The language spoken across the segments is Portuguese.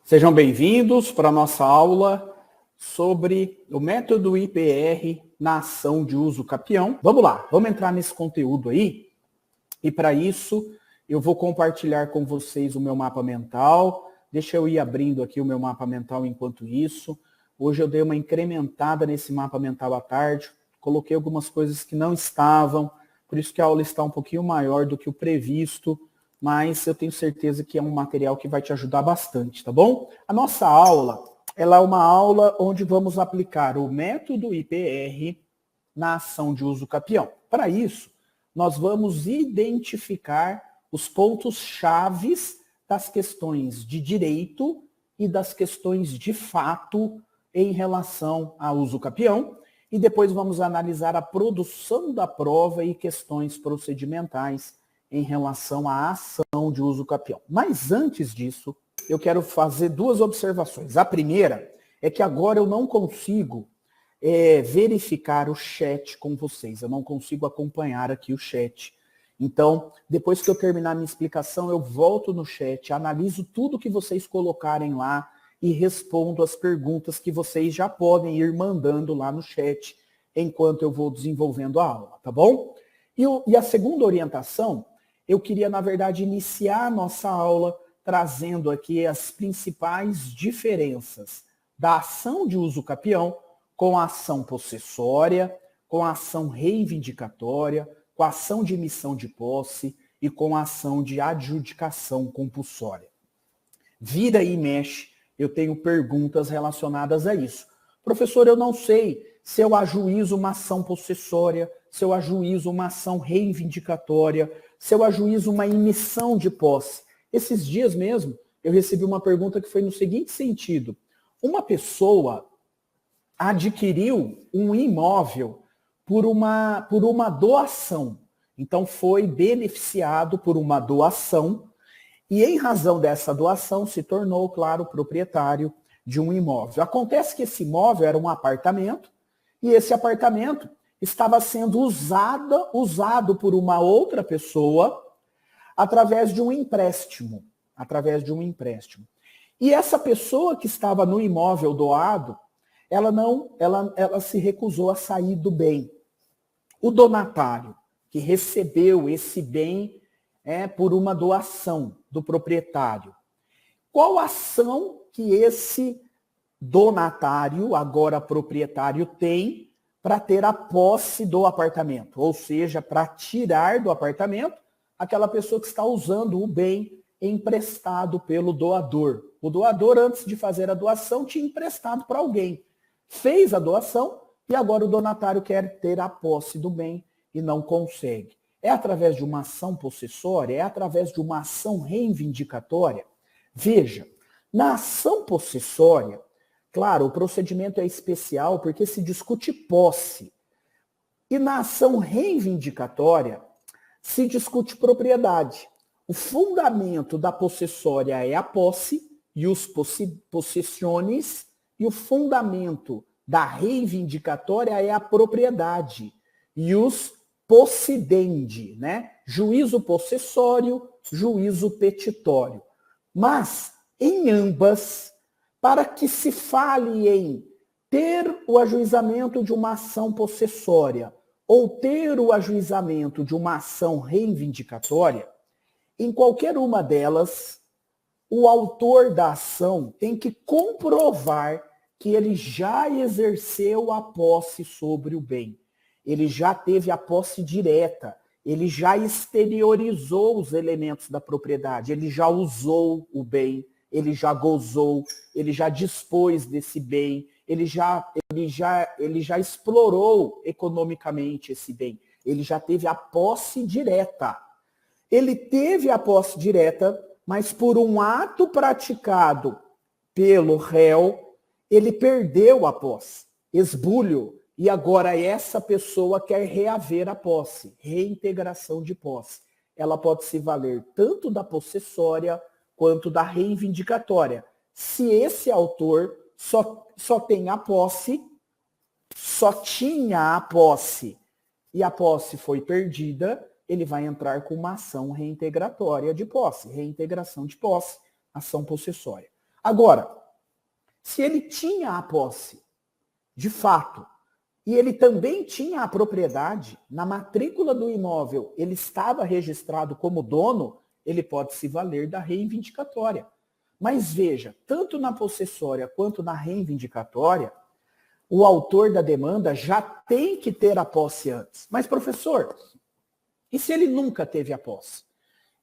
Sejam bem-vindos para a nossa aula sobre o método IPR na ação de uso capião. Vamos lá, vamos entrar nesse conteúdo aí. E para isso, eu vou compartilhar com vocês o meu mapa mental. Deixa eu ir abrindo aqui o meu mapa mental enquanto isso. Hoje eu dei uma incrementada nesse mapa mental à tarde. Coloquei algumas coisas que não estavam, por isso que a aula está um pouquinho maior do que o previsto. Mas eu tenho certeza que é um material que vai te ajudar bastante, tá bom? A nossa aula, ela é uma aula onde vamos aplicar o método IPR na ação de uso capião. Para isso, nós vamos identificar os pontos chaves das questões de direito e das questões de fato em relação ao uso capião. E depois vamos analisar a produção da prova e questões procedimentais em relação à ação de uso capião. Mas antes disso, eu quero fazer duas observações. A primeira é que agora eu não consigo verificar o chat com vocês. Eu não consigo acompanhar aqui o chat. Então, depois que eu terminar a minha explicação, eu volto no chat, analiso tudo que vocês colocarem lá e respondo as perguntas que vocês já podem ir mandando lá no chat enquanto eu vou desenvolvendo a aula, tá bom? E a segunda orientação, eu queria, na verdade, iniciar a nossa aula trazendo aqui as principais diferenças da ação de uso capião com a ação possessória, com a ação reivindicatória, com a ação de emissão de posse e com a ação de adjudicação compulsória. Vira e mexe, eu tenho perguntas relacionadas a isso. Professor, eu não sei se eu ajuizo uma ação possessória, se eu ajuizo uma ação reivindicatória, se eu ajuizo uma emissão de posse. Esses dias mesmo, eu recebi uma pergunta que foi no seguinte sentido. Uma pessoa adquiriu um imóvel por uma doação. Então, foi beneficiado por uma doação e, em razão dessa doação, se tornou, claro, proprietário de um imóvel. Acontece que esse imóvel era um apartamento e esse apartamento estava sendo usado por uma outra pessoa através de um empréstimo. E essa pessoa que estava no imóvel doado, ela se recusou a sair do bem. O donatário que recebeu esse bem por uma doação do proprietário. Qual ação que esse donatário, agora proprietário, tem para ter a posse do apartamento? Ou seja, para tirar do apartamento aquela pessoa que está usando o bem emprestado pelo doador. O doador, antes de fazer a doação, tinha emprestado para alguém. Fez a doação e agora o donatário quer ter a posse do bem e não consegue. É através de uma ação possessória? É através de uma ação reivindicatória? Veja, na ação possessória, claro, o procedimento é especial porque se discute posse. E na ação reivindicatória, se discute propriedade. O fundamento da possessória é a posse e os possessiones, e o fundamento da reivindicatória é a propriedade e os possidendi, né? Juízo possessório, juízo petitório. Mas, em ambas, para que se fale em ter o ajuizamento de uma ação possessória ou ter o ajuizamento de uma ação reivindicatória, em qualquer uma delas, o autor da ação tem que comprovar que ele já exerceu a posse sobre o bem. Ele já teve a posse direta, ele já exteriorizou os elementos da propriedade, ele já usou o bem, ele já gozou, ele já dispôs desse bem, ele já explorou economicamente esse bem, ele já teve a posse direta. Ele teve a posse direta, mas por um ato praticado pelo réu, ele perdeu a posse, esbulho, e agora essa pessoa quer reaver a posse, reintegração de posse. Ela pode se valer tanto da possessória quanto da reivindicatória. Se esse autor só tem a posse, só tinha a posse, e a posse foi perdida, ele vai entrar com uma ação reintegratória de posse, reintegração de posse, ação possessória. Agora, se ele tinha a posse, de fato, e ele também tinha a propriedade, na matrícula do imóvel ele estava registrado como dono, ele pode se valer da reivindicatória. Mas veja, tanto na possessória quanto na reivindicatória, o autor da demanda já tem que ter a posse antes. Mas, professor, e se ele nunca teve a posse?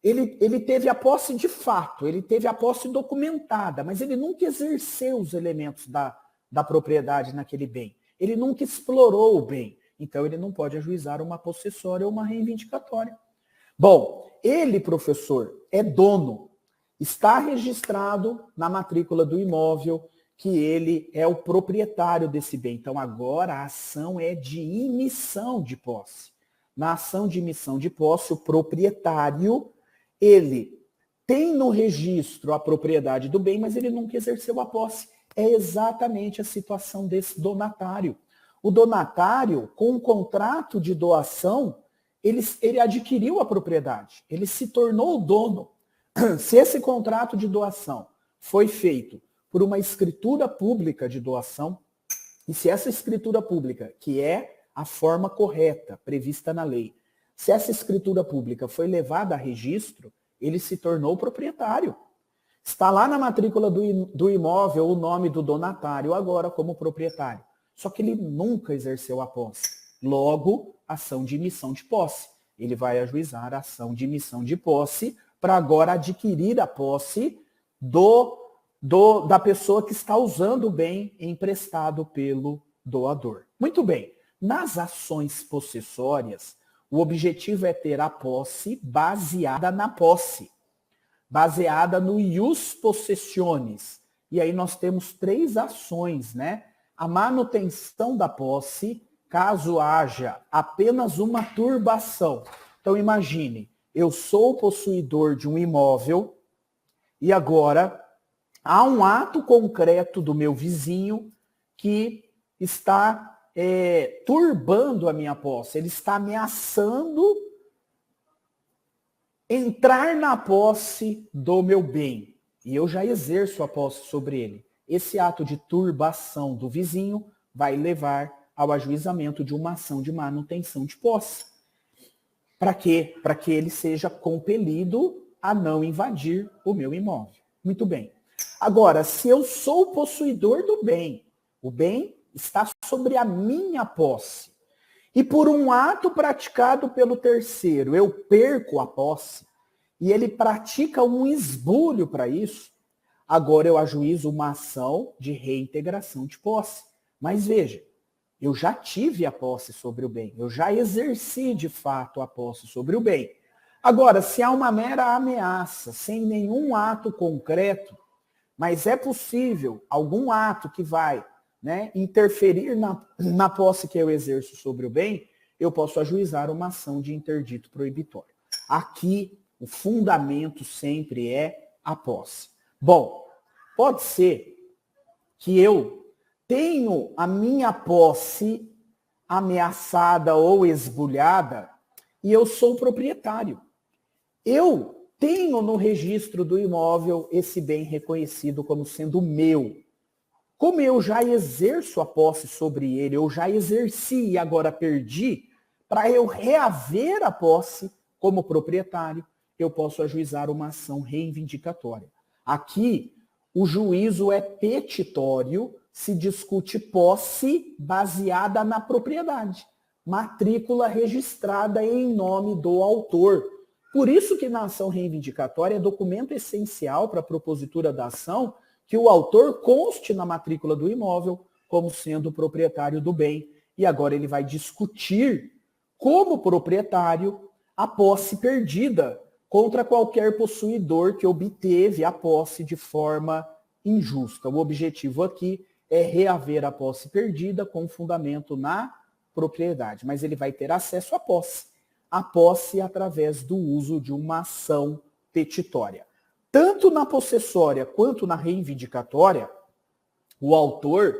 Ele teve a posse de fato, ele teve a posse documentada, mas ele nunca exerceu os elementos da propriedade naquele bem. Ele nunca explorou o bem. Então, ele não pode ajuizar uma possessória ou uma reivindicatória. Bom, ele, professor, é dono. Está registrado na matrícula do imóvel que ele é o proprietário desse bem. Então, agora a ação é de imissão de posse. Na ação de imissão de posse, o proprietário, ele tem no registro a propriedade do bem, mas ele nunca exerceu a posse. É exatamente a situação desse donatário. O donatário, com um contrato de doação, ele adquiriu a propriedade, ele se tornou o dono. Se esse contrato de doação foi feito por uma escritura pública de doação, e se essa escritura pública, que é a forma correta prevista na lei, se essa escritura pública foi levada a registro, ele se tornou proprietário. Está lá na matrícula do imóvel o nome do donatário agora como proprietário. Só que ele nunca exerceu a posse. Logo, ação de imissão de posse. Ele vai ajuizar a ação de imissão de posse para agora adquirir a posse da pessoa que está usando o bem emprestado pelo doador. Muito bem. Nas ações possessórias, o objetivo é ter a posse baseada na posse, baseada no ius possessionis. E aí nós temos 3 ações, né? A manutenção da posse, caso haja apenas uma turbação. Então imagine, eu sou o possuidor de um imóvel e agora há um ato concreto do meu vizinho que está turbando a minha posse. Ele está ameaçando entrar na posse do meu bem. E eu já exerço a posse sobre ele. Esse ato de turbação do vizinho vai levar ao ajuizamento de uma ação de manutenção de posse. Para quê? Para que ele seja compelido a não invadir o meu imóvel. Muito bem. Agora, se eu sou o possuidor do bem, o bem está sobre a minha posse, e por um ato praticado pelo terceiro, eu perco a posse, e ele pratica um esbulho para isso, agora eu ajuizo uma ação de reintegração de posse. Mas veja, eu já tive a posse sobre o bem, eu já exerci de fato a posse sobre o bem. Agora, se há uma mera ameaça, sem nenhum ato concreto, mas é possível algum ato que vai interferir na posse que eu exerço sobre o bem, eu posso ajuizar uma ação de interdito proibitório. Aqui, o fundamento sempre é a posse. Bom, pode ser que eu tenho a minha posse ameaçada ou esbulhada e eu sou o proprietário. Eu tenho no registro do imóvel esse bem reconhecido como sendo meu. Como eu já exerço a posse sobre ele, eu já exerci e agora perdi, para eu reaver a posse como proprietário, eu posso ajuizar uma ação reivindicatória. Aqui, o juízo é petitório, se discute posse baseada na propriedade, matrícula registrada em nome do autor. Por isso que na ação reivindicatória é documento essencial para a propositura da ação que o autor conste na matrícula do imóvel como sendo o proprietário do bem. E agora ele vai discutir, como proprietário, a posse perdida contra qualquer possuidor que obteve a posse de forma injusta. O objetivo aqui é reaver a posse perdida com fundamento na propriedade, mas ele vai ter acesso à posse através do uso de uma ação petitória. Tanto na possessória quanto na reivindicatória, o autor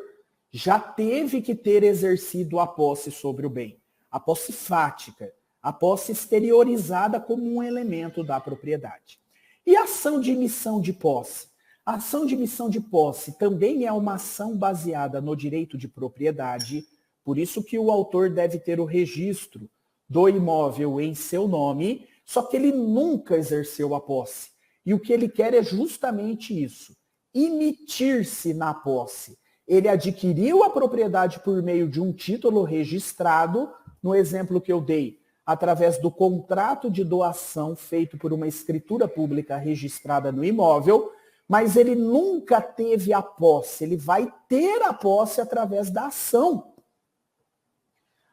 já teve que ter exercido a posse sobre o bem, a posse fática, a posse exteriorizada como um elemento da propriedade. E a ação de imissão de posse? A ação de missão de posse também é uma ação baseada no direito de propriedade, por isso que o autor deve ter o registro do imóvel em seu nome, só que ele nunca exerceu a posse. E o que ele quer é justamente isso, imitir-se na posse. Ele adquiriu a propriedade por meio de um título registrado, no exemplo que eu dei, através do contrato de doação feito por uma escritura pública registrada no imóvel, mas ele nunca teve a posse, ele vai ter a posse através da ação.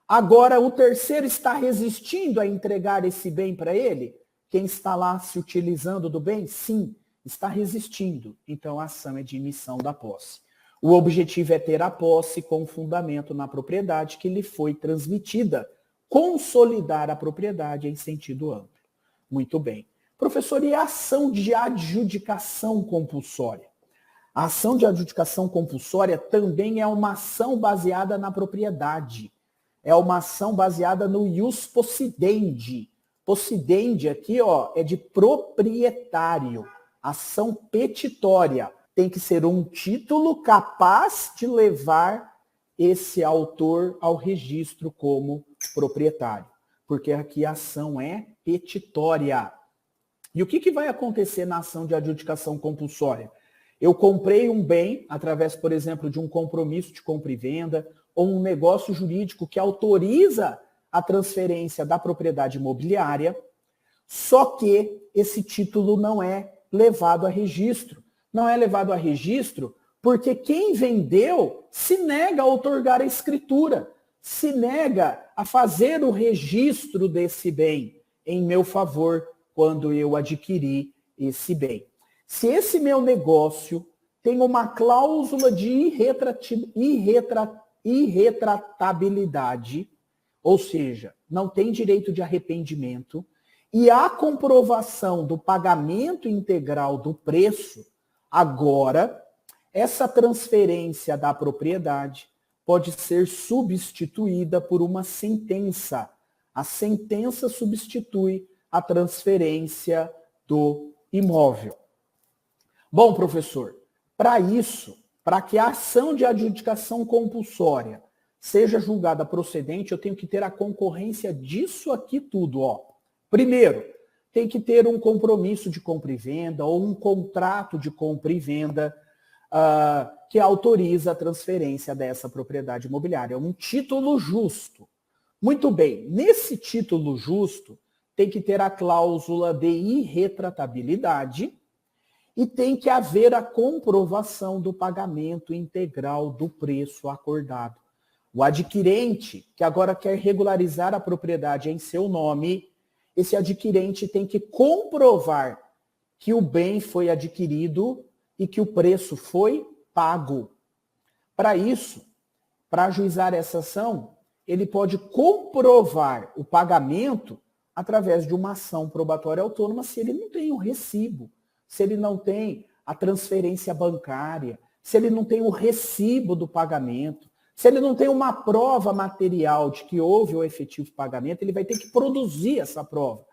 Agora, o terceiro está resistindo a entregar esse bem para ele? Quem está lá se utilizando do bem? Sim, está resistindo. Então, a ação é de emissão da posse. O objetivo é ter a posse com fundamento na propriedade que lhe foi transmitida, consolidar a propriedade em sentido amplo. Muito bem. Professor, e a ação de adjudicação compulsória? A ação de adjudicação compulsória também é uma ação baseada na propriedade. É uma ação baseada no ius possidendi. Possidendi aqui, ó, é de proprietário. Ação petitória. Tem que ser um título capaz de levar esse autor ao registro como proprietário. Porque aqui a ação é petitória. E o que vai acontecer na ação de adjudicação compulsória? Eu comprei um bem através, por exemplo, de um compromisso de compra e venda ou um negócio jurídico que autoriza a transferência da propriedade imobiliária, só que esse título não é levado a registro. Não é levado a registro porque quem vendeu se nega a outorgar a escritura, se nega a fazer o registro desse bem em meu favor quando eu adquiri esse bem. Se esse meu negócio tem uma cláusula de irretratabilidade, ou seja, não tem direito de arrependimento, e a comprovação do pagamento integral do preço, agora, essa transferência da propriedade pode ser substituída por uma sentença. A sentença substitui a transferência do imóvel. Bom, professor, para isso, para que a ação de adjudicação compulsória seja julgada procedente, eu tenho que ter a concorrência disso aqui tudo, ó. Primeiro, tem que ter um compromisso de compra e venda ou um contrato de compra e venda que autoriza a transferência dessa propriedade imobiliária. Um título justo. Muito bem, nesse título justo, tem que ter a cláusula de irretratabilidade e tem que haver a comprovação do pagamento integral do preço acordado. O adquirente, que agora quer regularizar a propriedade em seu nome, esse adquirente tem que comprovar que o bem foi adquirido e que o preço foi pago. Para isso, para ajuizar essa ação, ele pode comprovar o pagamento através de uma ação probatória autônoma se ele não tem o recibo, se ele não tem a transferência bancária, se ele não tem o recibo do pagamento, se ele não tem uma prova material de que houve o efetivo pagamento, ele vai ter que produzir essa prova.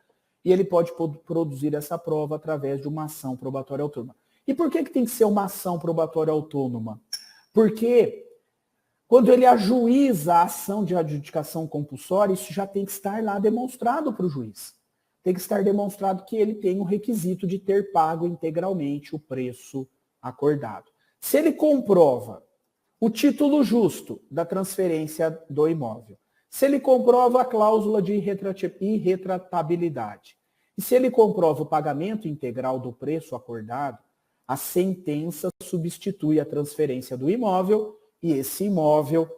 E ele pode produzir essa prova através de uma ação probatória autônoma. E por que tem que ser uma ação probatória autônoma? Porque quando ele ajuiza a ação de adjudicação compulsória, isso já tem que estar lá demonstrado para o juiz. Tem que estar demonstrado que ele tem o requisito de ter pago integralmente o preço acordado. Se ele comprova o título justo da transferência do imóvel, se ele comprova a cláusula de irretratabilidade, e se ele comprova o pagamento integral do preço acordado, a sentença substitui a transferência do imóvel e esse imóvel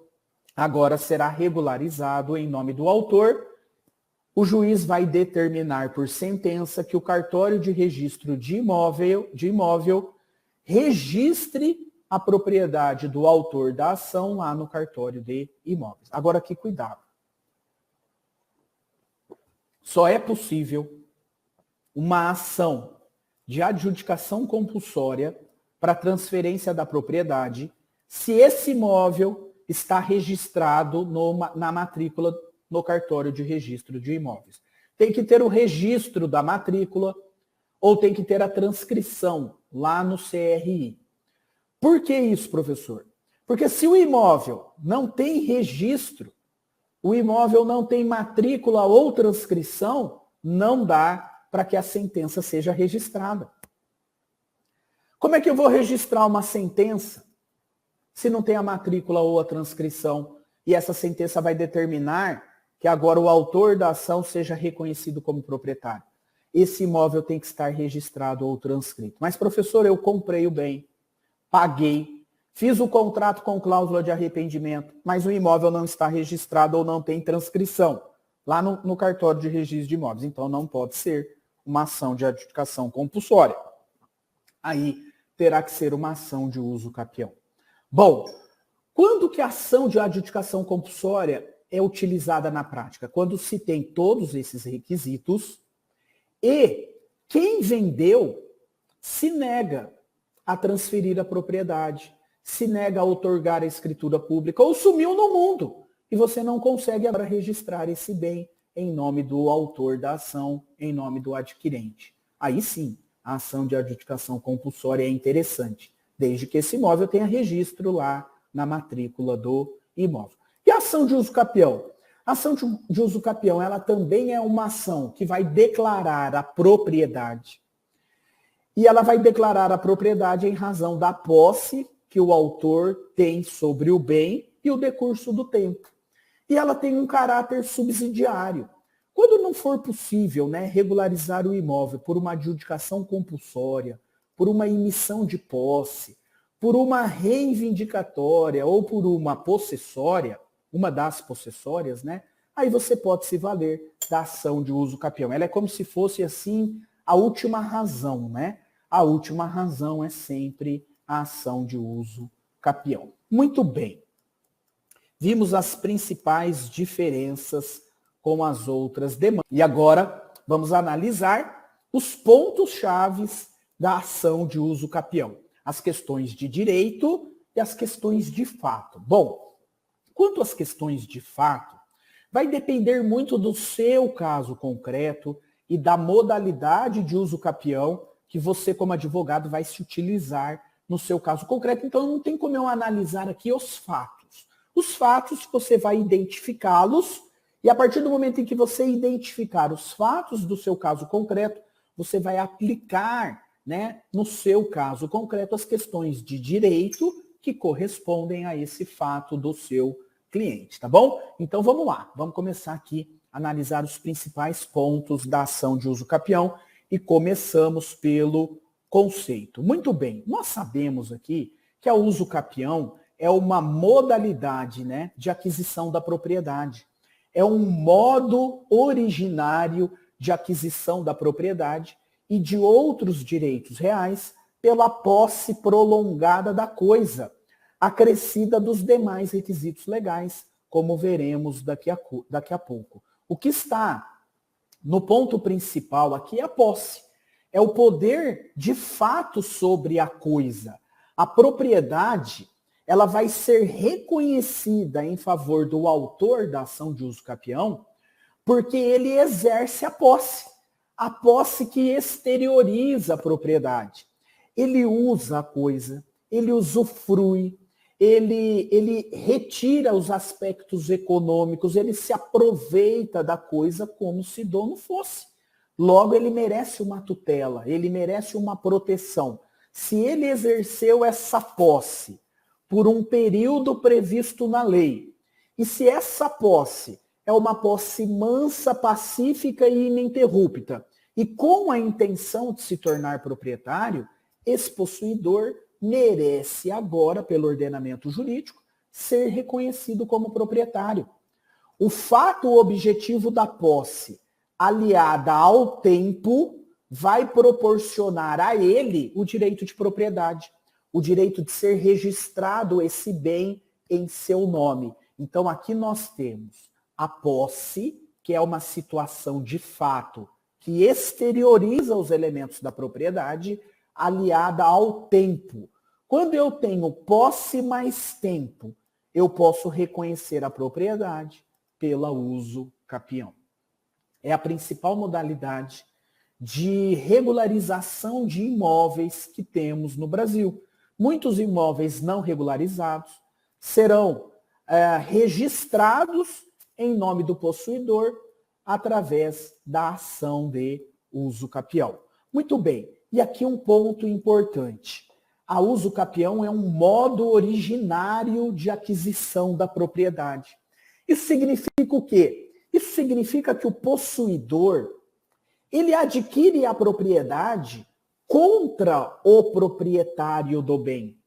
agora será regularizado em nome do autor. O juiz vai determinar por sentença que o cartório de registro de imóvel registre a propriedade do autor da ação lá no cartório de imóveis. Agora aqui, cuidado. Só é possível uma ação de adjudicação compulsória para transferência da propriedade se esse imóvel está registrado na matrícula no cartório de registro de imóveis. Tem que ter o registro da matrícula, ou tem que ter a transcrição lá no CRI. Por que isso, professor? Porque se o imóvel não tem registro, o imóvel não tem matrícula ou transcrição, não dá para que a sentença seja registrada. Como é que eu vou registrar uma sentença se não tem a matrícula ou a transcrição? E essa sentença vai determinar que agora o autor da ação seja reconhecido como proprietário. Esse imóvel tem que estar registrado ou transcrito. Mas, professor, eu comprei o bem, paguei, fiz o contrato com cláusula de arrependimento, mas o imóvel não está registrado ou não tem transcrição lá no cartório de registro de imóveis. Então, não pode ser uma ação de adjudicação compulsória. Aí terá que ser uma ação de uso capião. Bom, quando que a ação de adjudicação compulsória é utilizada na prática? Quando se tem todos esses requisitos e quem vendeu se nega a transferir a propriedade, se nega a outorgar a escritura pública ou sumiu no mundo e você não consegue agora registrar esse bem em nome do autor da ação, em nome do adquirente. Aí sim, a ação de adjudicação compulsória é interessante, desde que esse imóvel tenha registro lá na matrícula do imóvel. E a ação de uso capião? A ação de uso capião, ela também é uma ação que vai declarar a propriedade. E ela vai declarar a propriedade em razão da posse que o autor tem sobre o bem e o decurso do tempo. E ela tem um caráter subsidiário. Quando não for possível, regularizar o imóvel por uma adjudicação compulsória, por uma emissão de posse, por uma reivindicatória ou por uma possessória, uma das possessórias, aí você pode se valer da ação de uso capião. Ela é como se fosse, assim, a última razão, A última razão é sempre a ação de uso capião. Muito bem. Vimos as principais diferenças com as outras demandas. E agora vamos analisar os pontos chaves da ação de uso capião. As questões de direito e as questões de fato. Bom, quanto às questões de fato, vai depender muito do seu caso concreto e da modalidade de uso capião que você, como advogado, vai se utilizar no seu caso concreto. Então, não tem como eu analisar aqui os fatos. Os fatos, você vai identificá-los e a partir do momento em que você identificar os fatos do seu caso concreto, você vai aplicar, no seu caso concreto, as questões de direito que correspondem a esse fato do seu cliente, tá bom? Então vamos lá, vamos começar aqui a analisar os principais pontos da ação de uso capião e começamos pelo conceito. Muito bem, nós sabemos aqui que a uso capião é uma modalidade, de aquisição da propriedade. É um modo originário de aquisição da propriedade e de outros direitos reais pela posse prolongada da coisa, acrescida dos demais requisitos legais, como veremos daqui a pouco. O que está no ponto principal aqui é a posse. É o poder de fato sobre a coisa. A propriedade, ela vai ser reconhecida em favor do autor da ação de uso capião, porque ele exerce a posse que exterioriza a propriedade. Ele usa a coisa, ele usufrui, ele retira os aspectos econômicos, ele se aproveita da coisa como se dono fosse. Logo, ele merece uma tutela, ele merece uma proteção. Se ele exerceu essa posse por um período previsto na lei, e se essa posse é uma posse mansa, pacífica e ininterrupta, e com a intenção de se tornar proprietário, esse possuidor merece agora, pelo ordenamento jurídico, ser reconhecido como proprietário. O fato objetivo da posse, aliada ao tempo, vai proporcionar a ele o direito de propriedade, o direito de ser registrado esse bem em seu nome. Então, aqui nós temos a posse, que é uma situação de fato que exterioriza os elementos da propriedade, aliada ao tempo. Quando eu tenho posse mais tempo, eu posso reconhecer a propriedade pela uso capião. É a principal modalidade de regularização de imóveis que temos no Brasil. Muitos imóveis não regularizados serão registrados em nome do possuidor através da ação de uso capião. Muito bem, e aqui um ponto importante. A uso capião é um modo originário de aquisição da propriedade. Isso significa o quê? Isso significa que o possuidor, ele adquire a propriedade contra o proprietário do bem,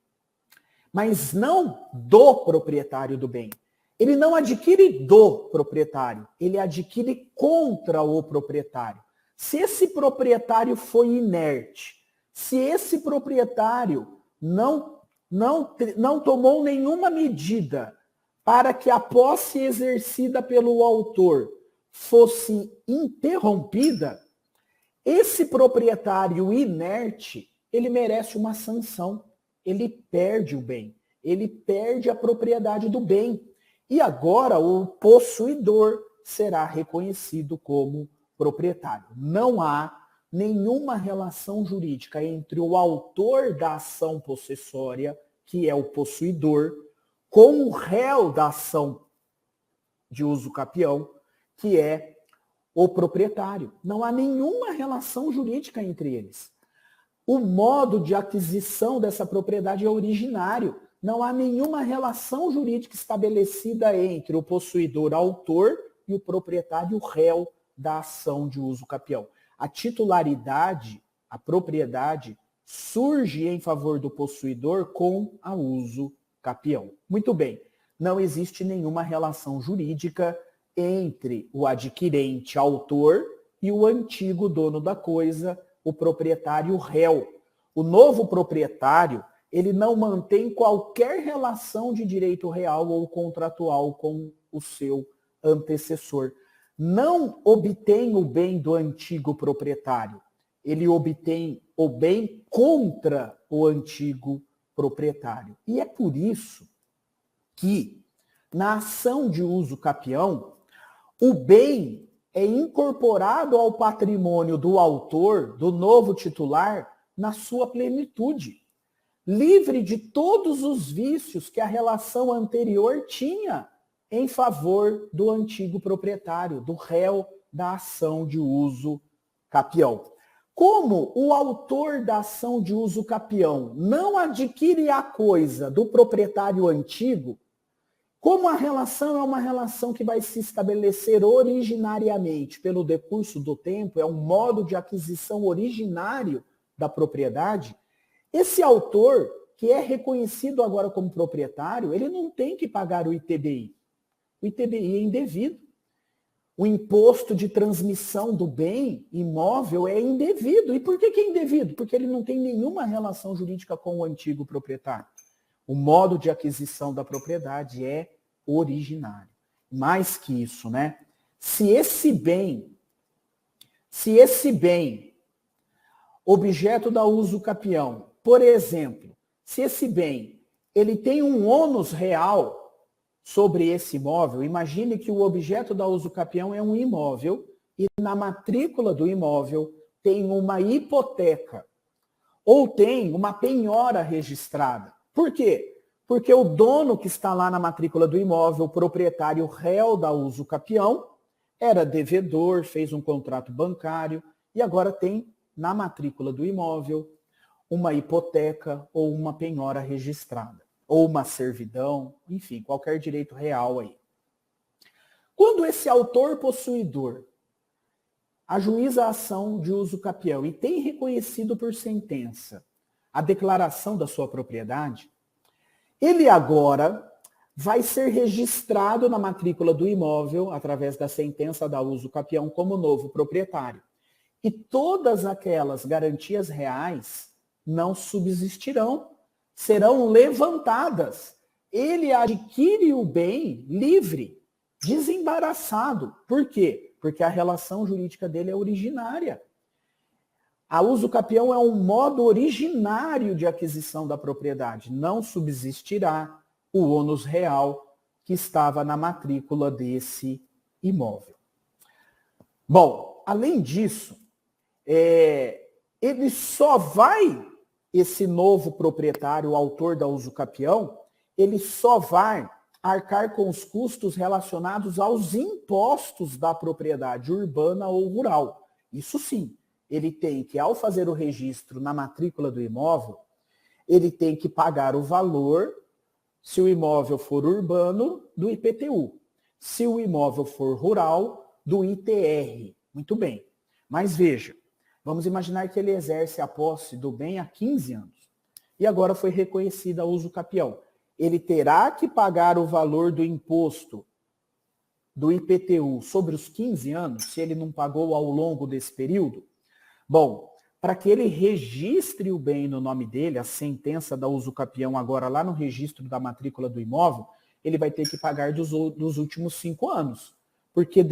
mas não do proprietário do bem. Ele não adquire do proprietário, ele adquire contra o proprietário. Se esse proprietário foi inerte, se esse proprietário não tomou nenhuma medida para que a posse exercida pelo autor fosse interrompida, esse proprietário inerte, ele merece uma sanção. Ele perde o bem, ele perde a propriedade do bem. E agora o possuidor será reconhecido como proprietário. Não há nenhuma relação jurídica entre o autor da ação possessória, que é o possuidor, com o réu da ação de uso capião, que é o proprietário. Não há nenhuma relação jurídica entre eles. O modo de aquisição dessa propriedade é originário. Não há nenhuma relação jurídica estabelecida entre o possuidor autor e o proprietário réu da ação de uso capião. A titularidade, a propriedade, surge em favor do possuidor com a uso capião. Muito bem, não existe nenhuma relação jurídica entre o adquirente autor e o antigo dono da coisa, o proprietário réu. O novo proprietário, ele não mantém qualquer relação de direito real ou contratual com o seu antecessor. Não obtém o bem do antigo proprietário. Ele obtém o bem contra o antigo proprietário. E é por isso que, na ação de uso capião, o bem é incorporado ao patrimônio do autor, do novo titular, na sua plenitude, livre de todos os vícios que a relação anterior tinha em favor do antigo proprietário, do réu da ação de uso capião. Como o autor da ação de uso capião não adquire a coisa do proprietário antigo, como a relação é uma relação que vai se estabelecer originariamente pelo decurso do tempo, é um modo de aquisição originário da propriedade, esse autor, que é reconhecido agora como proprietário, ele não tem que pagar o ITBI. O ITBI é indevido. O imposto de transmissão do bem imóvel é indevido. E por que é indevido? Porque ele não tem nenhuma relação jurídica com o antigo proprietário. O modo de aquisição da propriedade é originário. Mais que isso, né? Se esse bem, objeto da uso capião, por exemplo, se esse bem ele tem um ônus real sobre esse imóvel, imagine que o objeto da uso capião é um imóvel e na matrícula do imóvel tem uma hipoteca ou tem uma penhora registrada. Por quê? Porque o dono que está lá na matrícula do imóvel, o proprietário réu da uso capião, era devedor, fez um contrato bancário e agora tem na matrícula do imóvel uma hipoteca ou uma penhora registrada, ou uma servidão, enfim, qualquer direito real aí. Quando esse autor possuidor ajuiza a ação de uso capião e tem reconhecido por sentença a declaração da sua propriedade, ele agora vai ser registrado na matrícula do imóvel, através da sentença da uso capião, como novo proprietário. E todas aquelas garantias reais não subsistirão, serão levantadas. Ele adquire o bem livre, desembaraçado. Por quê? Porque a relação jurídica dele é originária. A uso capião é um modo originário de aquisição da propriedade. Não subsistirá o ônus real que estava na matrícula desse imóvel. Bom, além disso, ele só vai, esse novo proprietário, o autor da usucapião, ele só vai arcar com os custos relacionados aos impostos da propriedade urbana ou rural. Isso sim, ele tem que, ao fazer o registro na matrícula do imóvel, ele tem que pagar o valor, se o imóvel for urbano, do IPTU. Se o imóvel for rural, do ITR. Muito bem. Mas veja, vamos imaginar que ele exerce a posse do bem há 15 anos. E agora foi reconhecida a usucapião. Ele terá que pagar o valor do imposto do IPTU sobre os 15 anos, se ele não pagou ao longo desse período? Bom, para que ele registre o bem no nome dele, a sentença da usucapião agora lá no registro da matrícula do imóvel, ele vai ter que pagar dos últimos 5 anos. Porque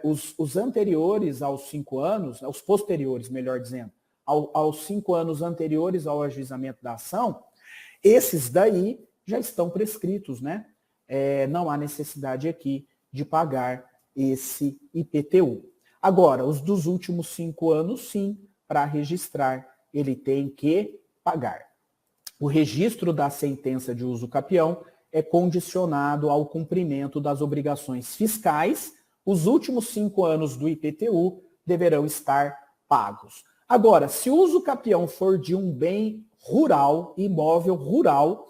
os anteriores aos 5 anos, os posteriores, melhor dizendo, aos 5 anos anteriores ao ajuizamento da ação, esses daí já estão prescritos, né? Não há necessidade aqui de pagar esse IPTU. Agora, os dos últimos 5 anos, sim, para registrar, ele tem que pagar. O registro da sentença de usucapião é condicionado ao cumprimento das obrigações fiscais. Os últimos 5 anos do IPTU deverão estar pagos. Agora, se o usucapião for de um bem rural, imóvel rural,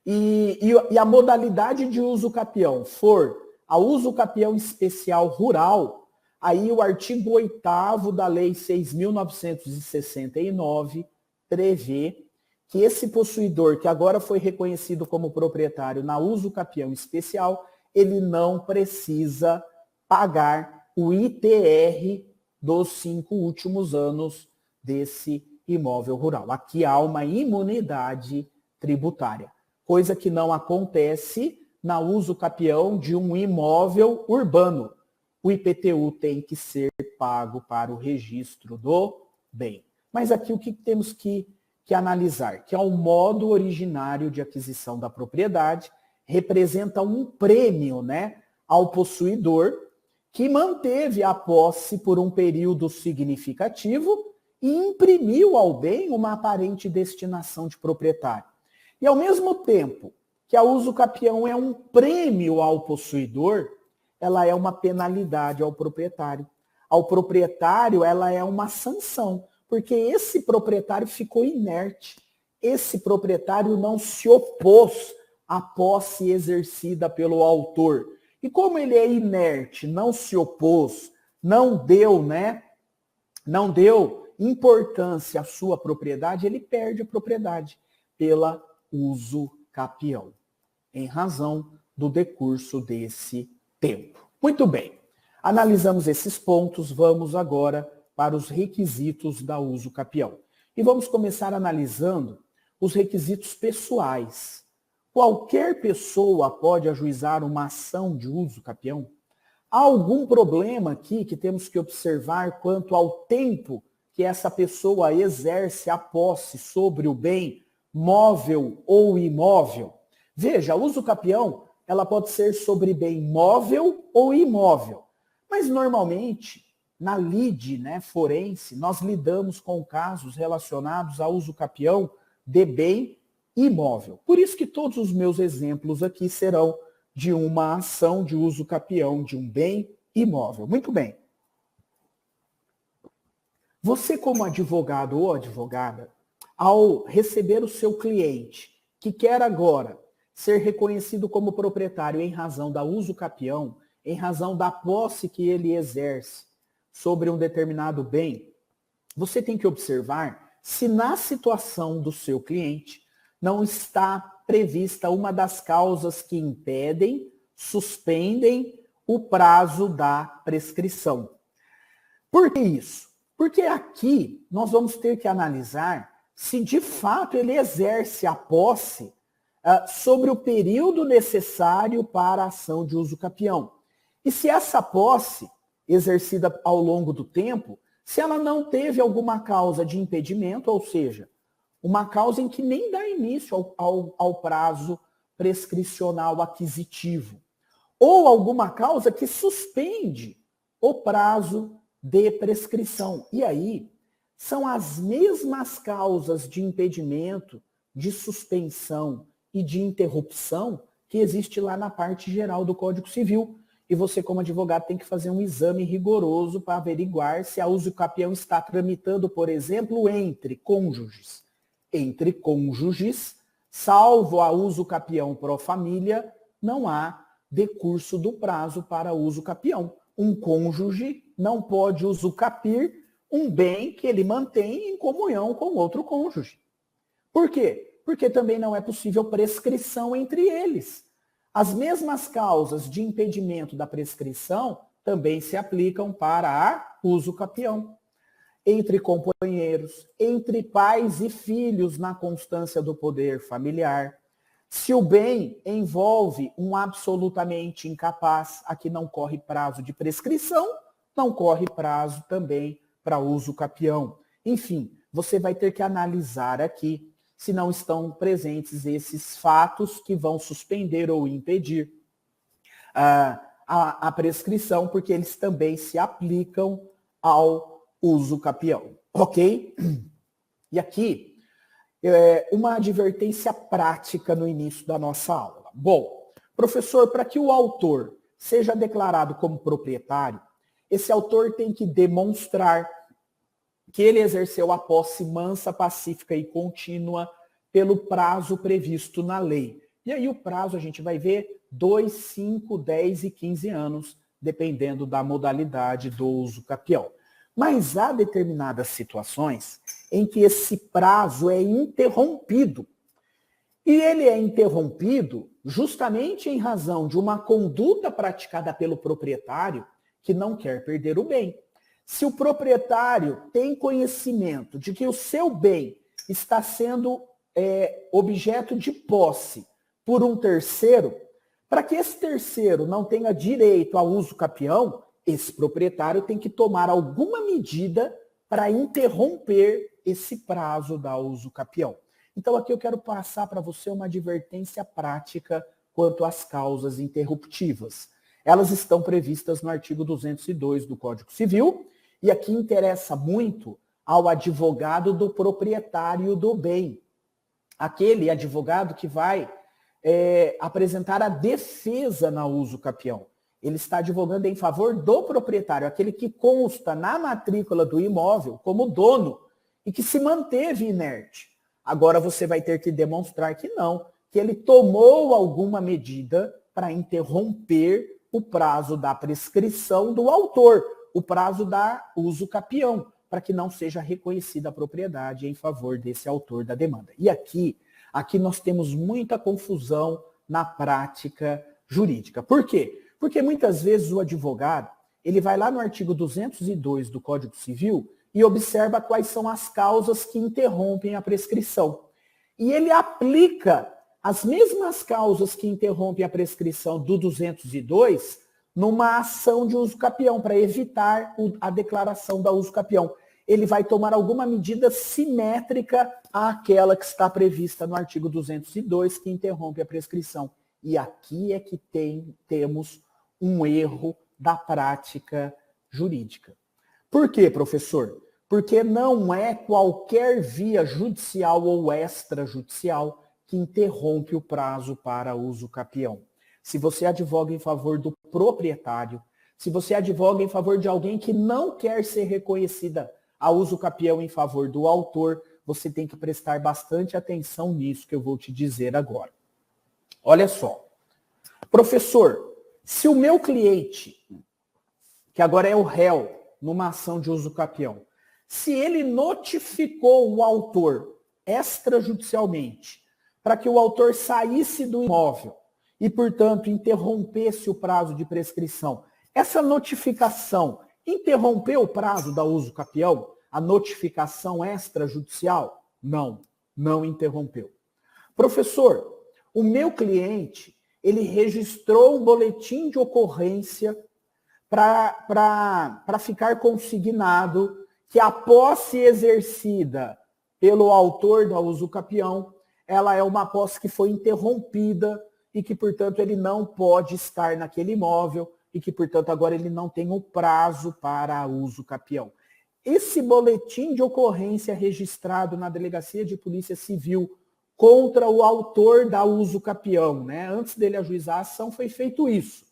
e a modalidade de usucapião for a usucapião especial rural, aí o artigo 8º da Lei 6.969 prevê que esse possuidor, que agora foi reconhecido como proprietário na usucapião especial, ele não precisa pagar o ITR dos 5 últimos anos desse imóvel rural. Aqui há uma imunidade tributária, coisa que não acontece na usucapião de um imóvel urbano. O IPTU tem que ser pago para o registro do bem. Mas aqui o que temos que analisar? Que é o modo originário de aquisição da propriedade, representa um prêmio, né, ao possuidor que manteve a posse por um período significativo e imprimiu ao bem uma aparente destinação de proprietário. E ao mesmo tempo que a usucapião é um prêmio ao possuidor, ela é uma penalidade ao proprietário. Ao proprietário, ela é uma sanção, porque esse proprietário ficou inerte. Esse proprietário não se opôs à posse exercida pelo autor. E como ele é inerte, não se opôs, não deu importância à sua propriedade, ele perde a propriedade pela usucapião, em razão do decurso desse tempo. Muito bem. Analisamos esses pontos, vamos agora para os requisitos da usucapião. E vamos começar analisando os requisitos pessoais. Qualquer pessoa pode ajuizar uma ação de usucapião? Há algum problema aqui que temos que observar quanto ao tempo que essa pessoa exerce a posse sobre o bem móvel ou imóvel? Veja, a usucapião, ela pode ser sobre bem móvel ou imóvel. Mas normalmente, na lide, forense, nós lidamos com casos relacionados à usucapião de bem imóvel. Por isso que todos os meus exemplos aqui serão de uma ação de usucapião de um bem imóvel. Muito bem. Você, como advogado ou advogada, ao receber o seu cliente, que quer agora ser reconhecido como proprietário em razão da usucapião, em razão da posse que ele exerce sobre um determinado bem, você tem que observar se na situação do seu cliente não está prevista uma das causas que impedem, suspendem o prazo da prescrição. Por que isso? Porque aqui nós vamos ter que analisar se de fato ele exerce a posse sobre o período necessário para a ação de usucapião. E se essa posse, exercida ao longo do tempo, se ela não teve alguma causa de impedimento, ou seja, uma causa em que nem dá início ao prazo prescricional aquisitivo, ou alguma causa que suspende o prazo de prescrição. E aí, são as mesmas causas de impedimento, de suspensão e de interrupção que existe lá na parte geral do Código Civil. E você, como advogado, tem que fazer um exame rigoroso para averiguar se a uso capião está tramitando, por exemplo, entre cônjuges. Entre cônjuges, salvo a uso capião pro família, não há decurso do prazo para uso capião. Um cônjuge não pode usucapir um bem que ele mantém em comunhão com outro cônjuge. Por quê? Porque também não é possível prescrição entre eles. As mesmas causas de impedimento da prescrição também se aplicam para a uso capião. Entre companheiros, entre pais e filhos na constância do poder familiar. Se o bem envolve um absolutamente incapaz, aqui não corre prazo de prescrição, não corre prazo também para uso capião. Enfim, você vai ter que analisar aqui se não estão presentes esses fatos que vão suspender ou impedir a prescrição, porque eles também se aplicam ao uso capião, ok? E aqui, uma advertência prática no início da nossa aula. Bom, professor, para que o autor seja declarado como proprietário, esse autor tem que demonstrar que ele exerceu a posse mansa, pacífica e contínua pelo prazo previsto na lei. E aí o prazo a gente vai ver 2, 5, 10 e 15 anos, dependendo da modalidade do uso capião. Mas há determinadas situações em que esse prazo é interrompido. E ele é interrompido justamente em razão de uma conduta praticada pelo proprietário que não quer perder o bem. Se o proprietário tem conhecimento de que o seu bem está sendo objeto de posse por um terceiro, para que esse terceiro não tenha direito ao uso capião, esse proprietário tem que tomar alguma medida para interromper esse prazo da uso capião. Então aqui eu quero passar para você uma advertência prática quanto às causas interruptivas. Elas estão previstas no artigo 202 do Código Civil, e aqui interessa muito ao advogado do proprietário do bem. Aquele advogado que vai apresentar a defesa na uso capião. Ele está advogando em favor do proprietário, aquele que consta na matrícula do imóvel como dono e que se manteve inerte. Agora você vai ter que demonstrar que não, que ele tomou alguma medida para interromper o prazo da prescrição do autor, o prazo da uso capião, para que não seja reconhecida a propriedade em favor desse autor da demanda. E aqui nós temos muita confusão na prática jurídica. Por quê? Porque muitas vezes o advogado, ele vai lá no artigo 202 do Código Civil e observa quais são as causas que interrompem a prescrição. E ele aplica as mesmas causas que interrompem a prescrição do 202 numa ação de uso capião, para evitar a declaração da uso capião. Ele vai tomar alguma medida simétrica àquela que está prevista no artigo 202, que interrompe a prescrição. E aqui é que temos um erro da prática jurídica. Por quê, professor? Porque não é qualquer via judicial ou extrajudicial que interrompe o prazo para uso capião. Se você advoga em favor do proprietário, se você advoga em favor de alguém que não quer ser reconhecida a uso capião em favor do autor, você tem que prestar bastante atenção nisso que eu vou te dizer agora. Olha só. Professor, se o meu cliente, que agora é o réu numa ação de uso capião, se ele notificou o autor extrajudicialmente para que o autor saísse do imóvel e, portanto, interrompesse o prazo de prescrição, essa notificação interrompeu o prazo da uso capião? A notificação extrajudicial? Não, não interrompeu. Professor, o meu cliente, ele registrou um boletim de ocorrência para ficar consignado que a posse exercida pelo autor da uso capião, ela é uma posse que foi interrompida e que, portanto, ele não pode estar naquele imóvel e que, portanto, agora ele não tem o prazo para uso capião. Esse boletim de ocorrência registrado na Delegacia de Polícia Civil contra o autor da uso capião, né? Antes dele ajuizar a ação, foi feito isso.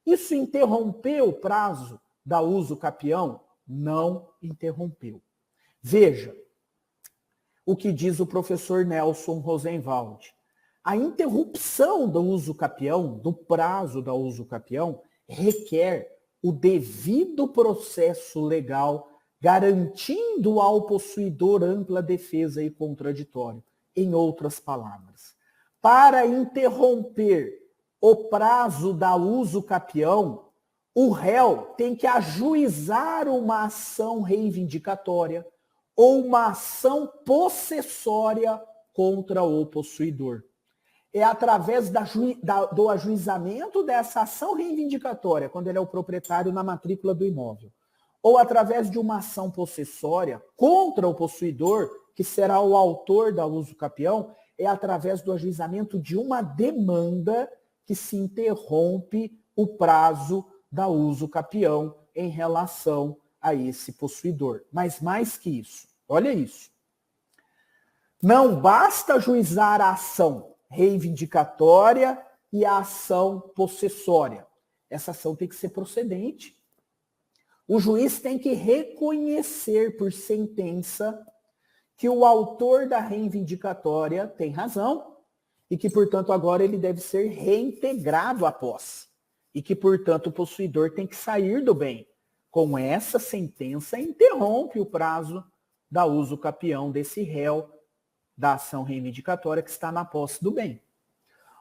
Isso interrompeu o prazo da uso capião? Não interrompeu. Veja o que diz o professor Nelson Rosenwald. A interrupção do uso capião, do prazo da uso capião, requer o devido processo legal, garantindo ao possuidor ampla defesa e contraditório. Em outras palavras, para interromper o prazo da uso capião, o réu tem que ajuizar uma ação reivindicatória ou uma ação possessória contra o possuidor. É através do ajuizamento dessa ação reivindicatória, quando ele é o proprietário na matrícula do imóvel, ou através de uma ação possessória contra o possuidor, que será o autor da uso capião, é através do ajuizamento de uma demanda que se interrompe o prazo da uso capião em relação a esse possuidor. Mas mais que isso, olha isso. Não basta ajuizar a ação reivindicatória e a ação possessória. Essa ação tem que ser procedente. O juiz tem que reconhecer por sentença que o autor da reivindicatória tem razão e que, portanto, agora ele deve ser reintegrado à posse e que, portanto, o possuidor tem que sair do bem. Com essa sentença, interrompe o prazo da uso capião desse réu da ação reivindicatória que está na posse do bem.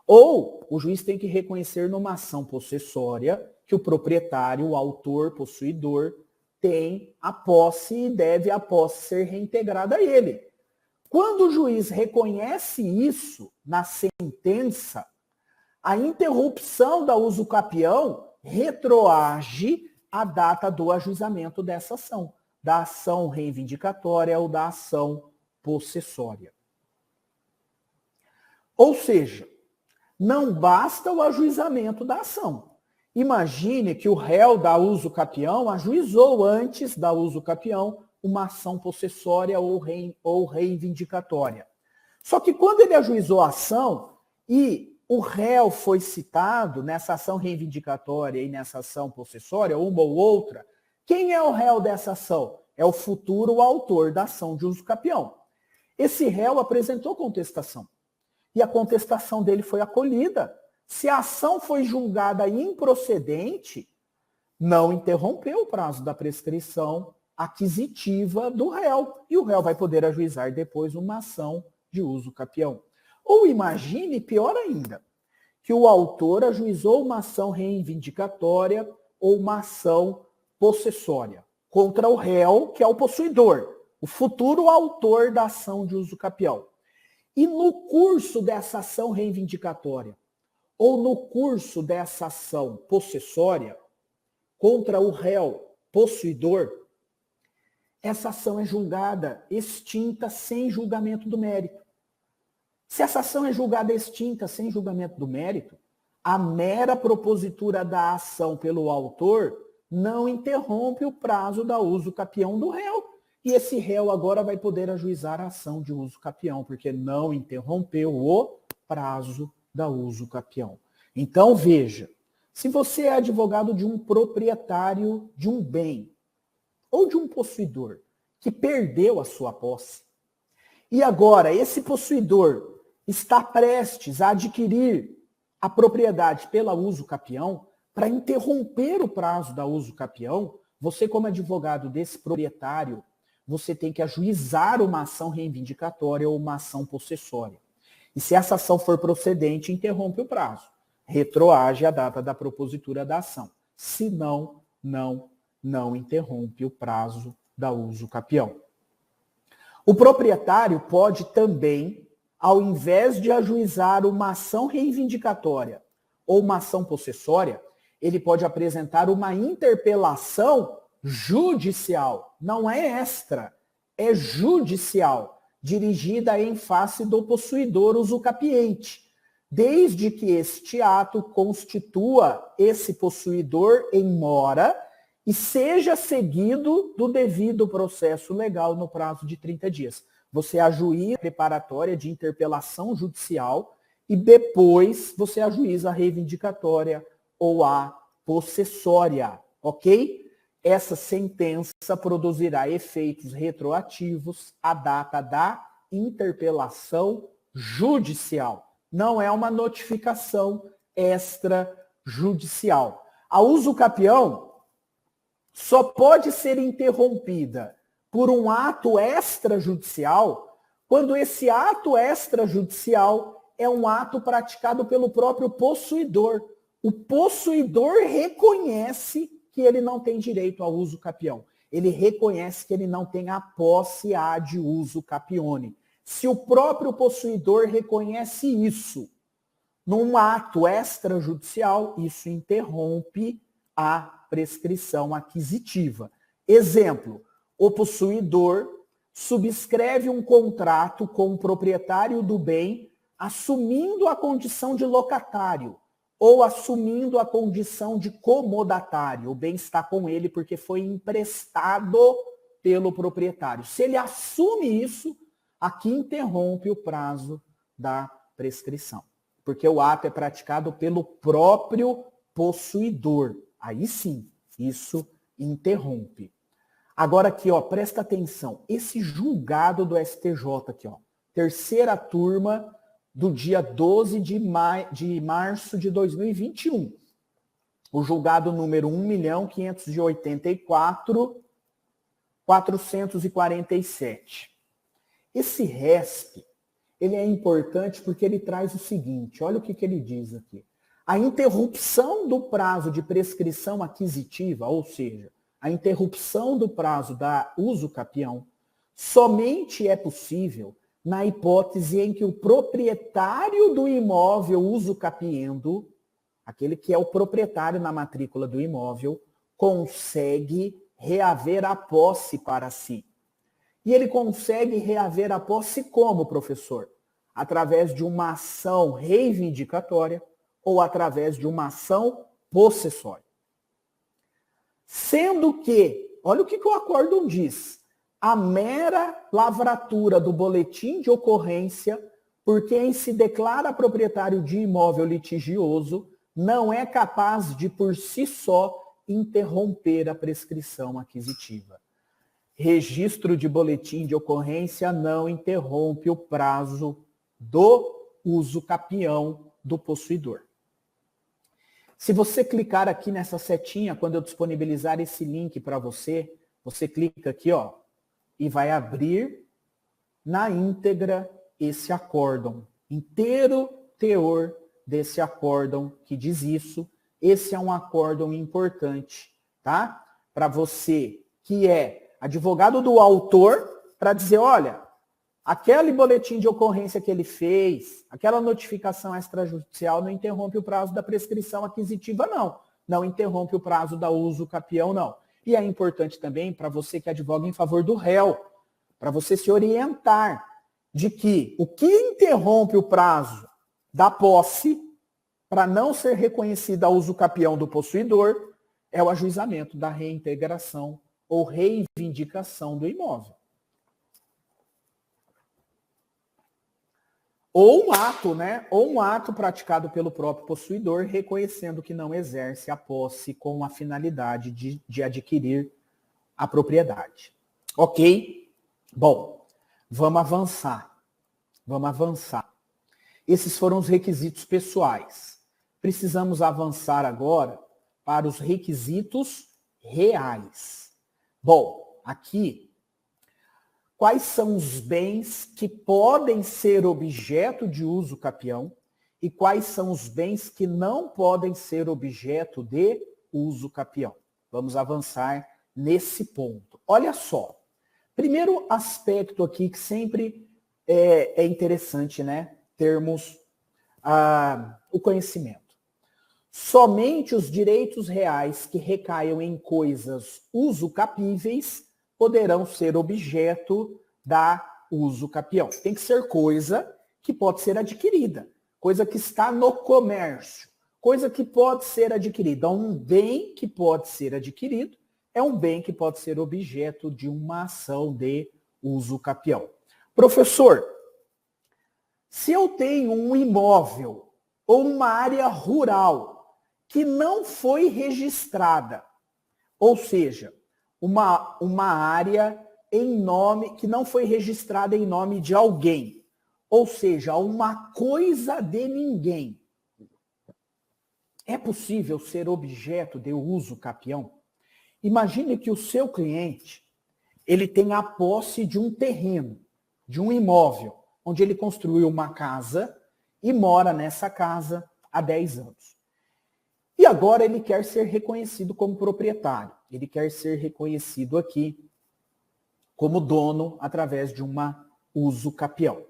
Ou o juiz tem que reconhecer numa ação possessória que o proprietário, o autor, possuidor, tem a posse e deve a posse ser reintegrada a ele. Quando o juiz reconhece isso na sentença, a interrupção da uso capião retroage à data do ajuizamento dessa ação, da ação reivindicatória ou da ação possessória. Ou seja, não basta o ajuizamento da ação. Imagine que o réu da uso capião ajuizou antes da uso capião uma ação possessória ou reivindicatória. Só que quando ele ajuizou a ação e o réu foi citado nessa ação reivindicatória e nessa ação possessória, uma ou outra, quem é o réu dessa ação? É o futuro autor da ação de uso capião. Esse réu apresentou contestação e a contestação dele foi acolhida. Se a ação foi julgada improcedente, não interrompeu o prazo da prescrição aquisitiva do réu. E o réu vai poder ajuizar depois uma ação de uso capião. Ou imagine, pior ainda, que o autor ajuizou uma ação reivindicatória ou uma ação possessória contra o réu, que é o possuidor, o futuro autor da ação de uso capião. E no curso dessa ação reivindicatória, ou no curso dessa ação possessória contra o réu possuidor, essa ação é julgada extinta sem julgamento do mérito. Se essa ação é julgada extinta sem julgamento do mérito, a mera propositura da ação pelo autor não interrompe o prazo da uso capião do réu. E esse réu agora vai poder ajuizar a ação de uso capião, porque não interrompeu o prazo da uso capião. Então, veja, se você é advogado de um proprietário de um bem ou de um possuidor que perdeu a sua posse, e agora esse possuidor está prestes a adquirir a propriedade pela uso capião, para interromper o prazo da uso capião, você, como advogado desse proprietário, você tem que ajuizar uma ação reivindicatória ou uma ação possessória. E se essa ação for procedente, interrompe o prazo. Retroage a data da propositura da ação. Se não, não interrompe o prazo da uso capião. O proprietário pode também, ao invés de ajuizar uma ação reivindicatória ou uma ação possessória, ele pode apresentar uma interpelação judicial. Não é extra, é judicial, dirigida em face do possuidor usucapiente, desde que este ato constitua esse possuidor em mora e seja seguido do devido processo legal no prazo de 30 dias. Você ajuiza a preparatória de interpelação judicial e depois você ajuiza a reivindicatória ou a possessória, ok? Essa sentença produzirá efeitos retroativos à data da interpelação judicial. Não é uma notificação extrajudicial. A uso capião só pode ser interrompida por um ato extrajudicial quando esse ato extrajudicial é um ato praticado pelo próprio possuidor. O possuidor reconhece que ele não tem direito ao uso capião. Ele reconhece que ele não tem a posse ad uso capione. Se o próprio possuidor reconhece isso num ato extrajudicial, isso interrompe a prescrição aquisitiva. Exemplo, o possuidor subscreve um contrato com o proprietário do bem assumindo a condição de locatário ou assumindo a condição de comodatário. O bem está com ele porque foi emprestado pelo proprietário. Se ele assume isso, aqui interrompe o prazo da prescrição, porque o ato é praticado pelo próprio possuidor. Aí sim, isso interrompe. Agora aqui, ó, presta atenção. Esse julgado do STJ aqui, ó, terceira turma do dia 12 de março de 2021. O julgado número 1.584.447. Esse RESP, ele é importante porque ele traz o seguinte, olha o que ele diz aqui. A interrupção do prazo de prescrição aquisitiva, ou seja, a interrupção do prazo da uso capião, somente é possível na hipótese em que o proprietário do imóvel uso capiendo, aquele que é o proprietário na matrícula do imóvel, consegue reaver a posse para si. E ele consegue reaver a posse como, professor? Através de uma ação reivindicatória ou através de uma ação possessória. Sendo que, olha o que o acórdão diz, a mera lavratura do boletim de ocorrência por quem se declara proprietário de imóvel litigioso não é capaz de, por si só, interromper a prescrição aquisitiva. Registro de boletim de ocorrência não interrompe o prazo do uso capião do possuidor. Se você clicar aqui nessa setinha, quando eu disponibilizar esse link para você, você clica aqui, ó, e vai abrir na íntegra esse acórdão. Inteiro teor desse acórdão que diz isso. Esse é um acórdão importante, tá? Para você que é advogado do autor, para dizer, olha, aquele boletim de ocorrência que ele fez, aquela notificação extrajudicial não interrompe o prazo da prescrição aquisitiva, não. Não interrompe o prazo da uso capião, não. E é importante também para você que advoga em favor do réu, para você se orientar de que o que interrompe o prazo da posse para não ser reconhecida a uso capião do possuidor é o ajuizamento da reintegração ou reivindicação do imóvel. Ou um ato, né? Ou um ato praticado pelo próprio possuidor, reconhecendo que não exerce a posse com a finalidade de adquirir a propriedade. Ok? Bom, vamos avançar. Vamos avançar. Esses foram os requisitos pessoais. Precisamos avançar agora para os requisitos reais. Bom, aqui, quais são os bens que podem ser objeto de uso capião e quais são os bens que não podem ser objeto de uso capião? Vamos avançar nesse ponto. Olha só, primeiro aspecto aqui que sempre é interessante, né? Termos o conhecimento. Somente os direitos reais que recaiam em coisas usucapíveis poderão ser objeto da uso capião. Tem que ser coisa que pode ser adquirida. coisa que está no comércio, coisa que pode ser adquirida. Um bem que pode ser adquirido é um bem que pode ser objeto de uma ação de uso capião. Professor, se eu tenho um imóvel ou uma área rural que não foi registrada, ou seja, uma área em nome que não foi registrada em nome de alguém, ou seja, uma coisa de ninguém, é possível ser objeto de uso capião? Imagine que o seu cliente, ele tem a posse de um terreno, de um imóvel, onde ele construiu uma casa e mora nessa casa há 10 anos. E agora ele quer ser reconhecido como proprietário. Ele quer ser reconhecido aqui como dono através de uma uso capião.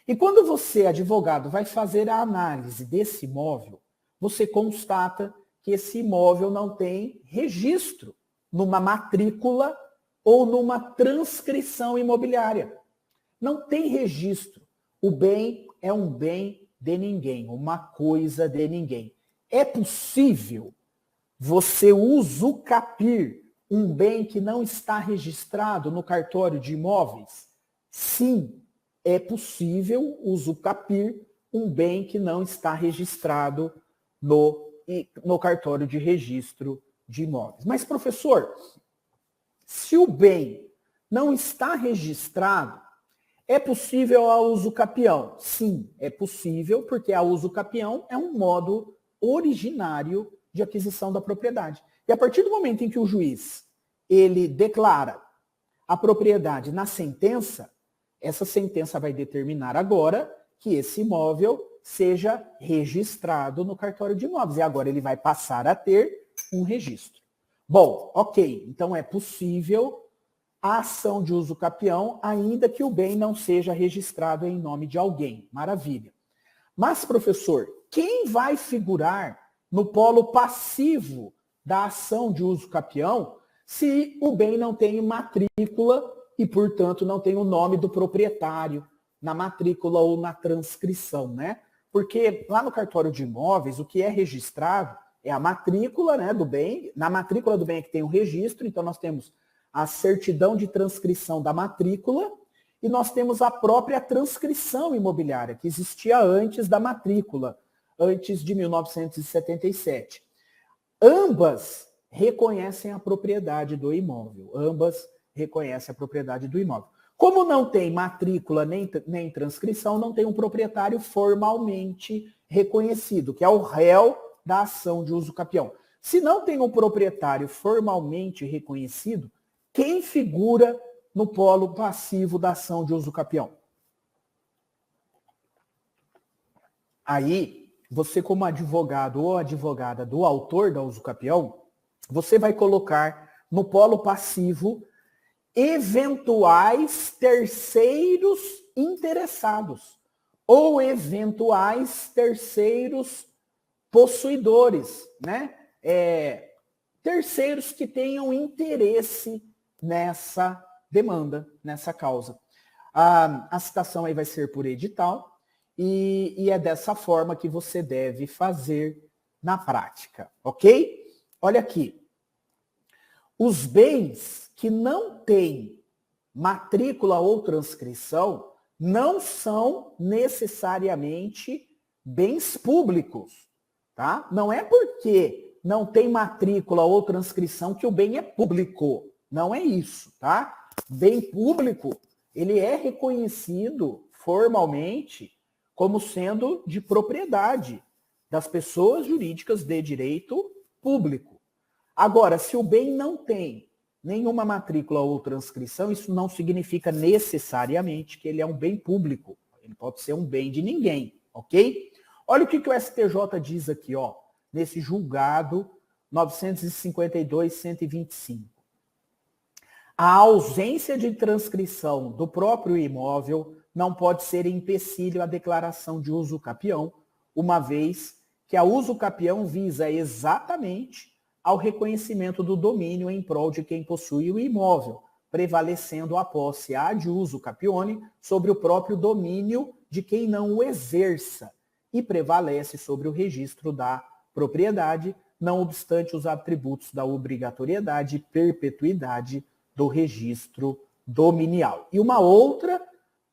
E quando você, advogado, vai fazer a análise desse imóvel, você constata que esse imóvel não tem registro numa matrícula ou numa transcrição imobiliária. Não tem registro. O bem é um bem de ninguém, uma coisa de ninguém. É possível você usucapir um bem que não está registrado no cartório de imóveis? Sim, é possível usucapir um bem que não está registrado no cartório de registro de imóveis. Mas, professor, se o bem não está registrado, é possível a usucapião? Sim, é possível, porque a usucapião é um modo originário de aquisição da propriedade. E a partir do momento em que o juiz ele declara a propriedade na sentença, essa sentença vai determinar agora que esse imóvel seja registrado no cartório de imóveis. E agora ele vai passar a ter um registro. Bom, ok, então é possível a ação de uso capião, ainda que o bem não seja registrado em nome de alguém. Maravilha. Mas, professor, quem vai figurar no polo passivo da ação de uso capião se o bem não tem matrícula e, portanto, não tem o nome do proprietário na matrícula ou na transcrição, né? Porque lá no cartório de imóveis, o que é registrado é a matrícula, né, do bem. Na matrícula do bem é que tem o registro, então nós temos a certidão de transcrição da matrícula e nós temos a própria transcrição imobiliária, que existia antes da matrícula, antes de 1977. Ambas reconhecem a propriedade do imóvel. Ambas reconhecem a propriedade do imóvel. Como não tem matrícula nem transcrição, não tem um proprietário formalmente reconhecido, que é o réu da ação de uso capião. Se não tem um proprietário formalmente reconhecido, quem figura no polo passivo da ação de uso capião? Aí, você como advogado ou advogada do autor da uso capião, você vai colocar no polo passivo eventuais terceiros interessados ou eventuais terceiros possuidores, né? Terceiros que tenham interesse nessa demanda, nessa causa. A citação aí vai ser por edital e é dessa forma que você deve fazer na prática, ok? Olha aqui. Os bens que não têm matrícula ou transcrição não são necessariamente bens públicos, tá? Não é porque não tem matrícula ou transcrição que o bem é público. Não é isso, tá? Bem público, ele é reconhecido formalmente como sendo de propriedade das pessoas jurídicas de direito público. Agora, se o bem não tem nenhuma matrícula ou transcrição, isso não significa necessariamente que ele é um bem público. Ele pode ser um bem de ninguém, ok? Olha o que o STJ diz aqui, ó, nesse julgado 952-125. A ausência de transcrição do próprio imóvel não pode ser empecilho à declaração de uso capião, uma vez que a uso capião visa exatamente ao reconhecimento do domínio em prol de quem possui o imóvel, prevalecendo a posse ad uso capione sobre o próprio domínio de quem não o exerça, e prevalece sobre o registro da propriedade, não obstante os atributos da obrigatoriedade e perpetuidade do registro dominial. E uma outra,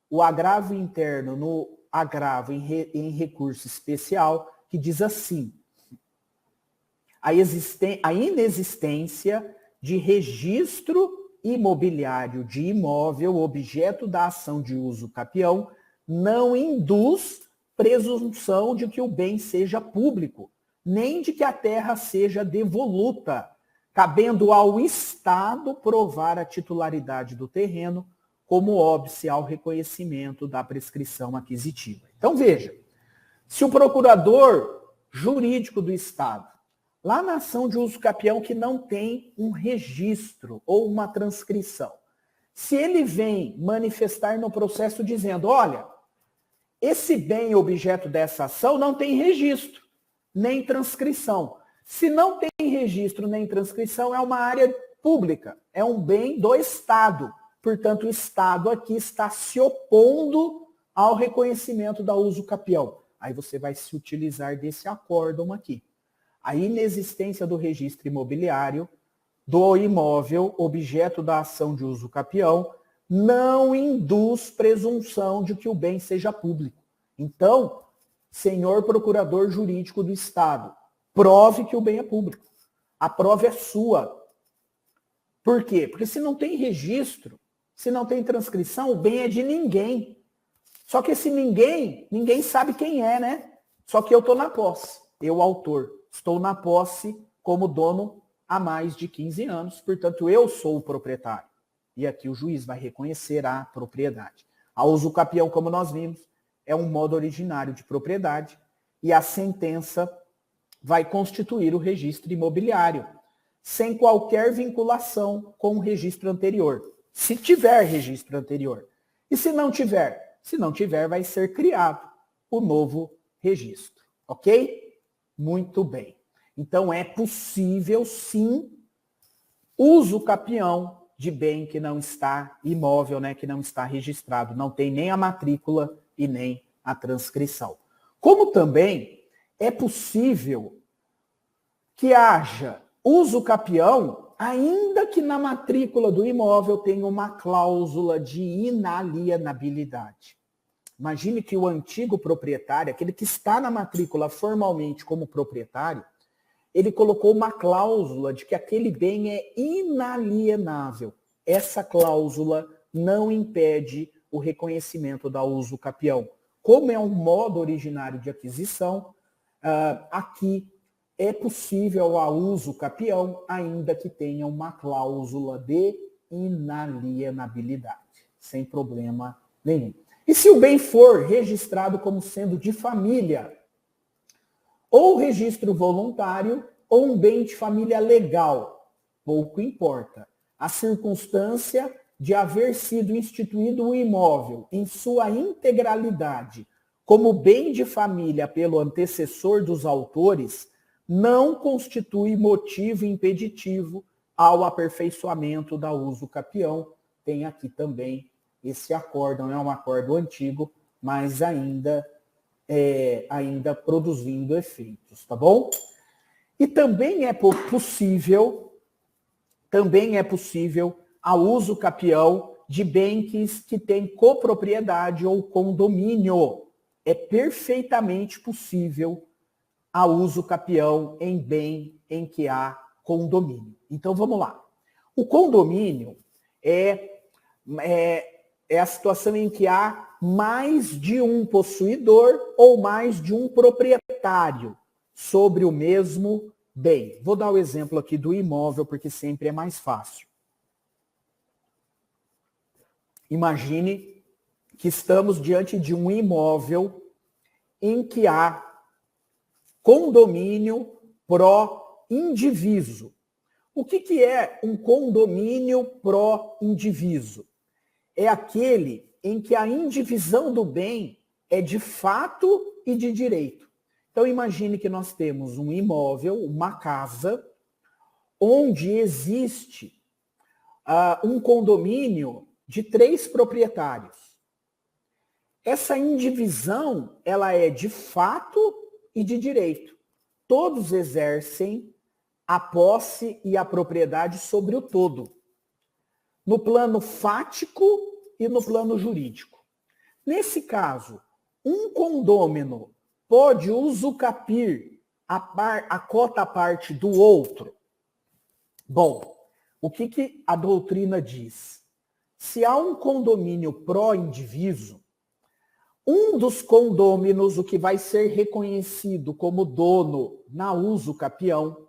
o agravo interno no agravo em recurso especial, que diz assim: a inexistência de registro imobiliário de imóvel objeto da ação de uso capião não induz presunção de que o bem seja público, nem de que a terra seja devoluta, cabendo ao Estado provar a titularidade do terreno como óbice ao reconhecimento da prescrição aquisitiva. Então veja, se o procurador jurídico do Estado, lá na ação de uso capião que não tem um registro ou uma transcrição, se ele vem manifestar no processo dizendo, olha, esse bem objeto dessa ação não tem registro, nem transcrição. Se não tem registro nem transcrição, é uma área pública, é um bem do Estado. Portanto, o Estado aqui está se opondo ao reconhecimento da uso capião. Aí você vai se utilizar desse acórdão aqui. A inexistência do registro imobiliário do imóvel objeto da ação de uso capião não induz presunção de que o bem seja público. Então, senhor procurador jurídico do Estado, prove que o bem é público. A prova é sua. Por quê? Porque se não tem registro, se não tem transcrição, o bem é de ninguém. Só que esse ninguém sabe quem é, né? Só que eu estou na posse, eu, autor, estou na posse como dono há mais de 15 anos, portanto, eu sou o proprietário. E aqui o juiz vai reconhecer a propriedade. A uso capião, como nós vimos, é um modo originário de propriedade e a sentença vai constituir o registro imobiliário, sem qualquer vinculação com o registro anterior, se tiver registro anterior. E se não tiver? Se não tiver, vai ser criado o novo registro, ok? Muito bem. Então é possível, sim, uso capião de bem que não está imóvel, né, que não está registrado, não tem nem a matrícula e nem a transcrição. Como também é possível que haja uso capião, ainda que na matrícula do imóvel tenha uma cláusula de inalienabilidade. Imagine que o antigo proprietário, aquele que está na matrícula formalmente como proprietário, ele colocou uma cláusula de que aquele bem é inalienável. Essa cláusula não impede o reconhecimento da uso capião. Como é um modo originário de aquisição, aqui é possível a uso capião, ainda que tenha uma cláusula de inalienabilidade, sem problema nenhum. E se o bem for registrado como sendo de família, ou registro voluntário, ou um bem de família legal, pouco importa. A circunstância de haver sido instituído o imóvel em sua integralidade como bem de família pelo antecessor dos autores não constitui motivo impeditivo ao aperfeiçoamento da uso capião. Tem aqui também esse acórdão, é um acórdão antigo, mas ainda produzindo efeitos, tá bom? E também é possível a uso capião de bens que têm copropriedade ou condomínio. É perfeitamente possível a uso capião em bem em que há condomínio. Então vamos lá. O condomínio é a situação em que há mais de um possuidor ou mais de um proprietário sobre o mesmo bem. Vou dar o exemplo aqui do imóvel, porque sempre é mais fácil. Imagine que estamos diante de um imóvel em que há condomínio pró-indiviso. O que é um condomínio pró-indiviso? É aquele em que a indivisão do bem é de fato e de direito. Então imagine que nós temos um imóvel, uma casa, onde existe um condomínio de 3 proprietários. Essa indivisão, ela é de fato e de direito. Todos exercem a posse e a propriedade sobre o todo, no plano fático e no plano jurídico. Nesse caso, um condômino pode usucapir a cota parte do outro. Bom, o que a doutrina diz? Se há um condomínio pró-indiviso, um dos condôminos, o que vai ser reconhecido como dono na usucapião,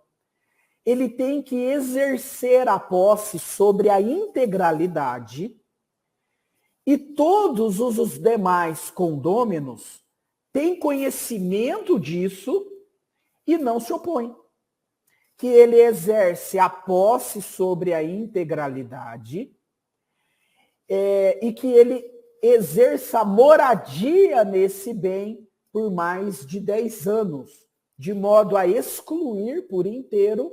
ele tem que exercer a posse sobre a integralidade e todos os demais condôminos têm conhecimento disso e não se opõem. Que ele exerce a posse sobre a integralidade e que ele exerça moradia nesse bem por mais de 10 anos, de modo a excluir por inteiro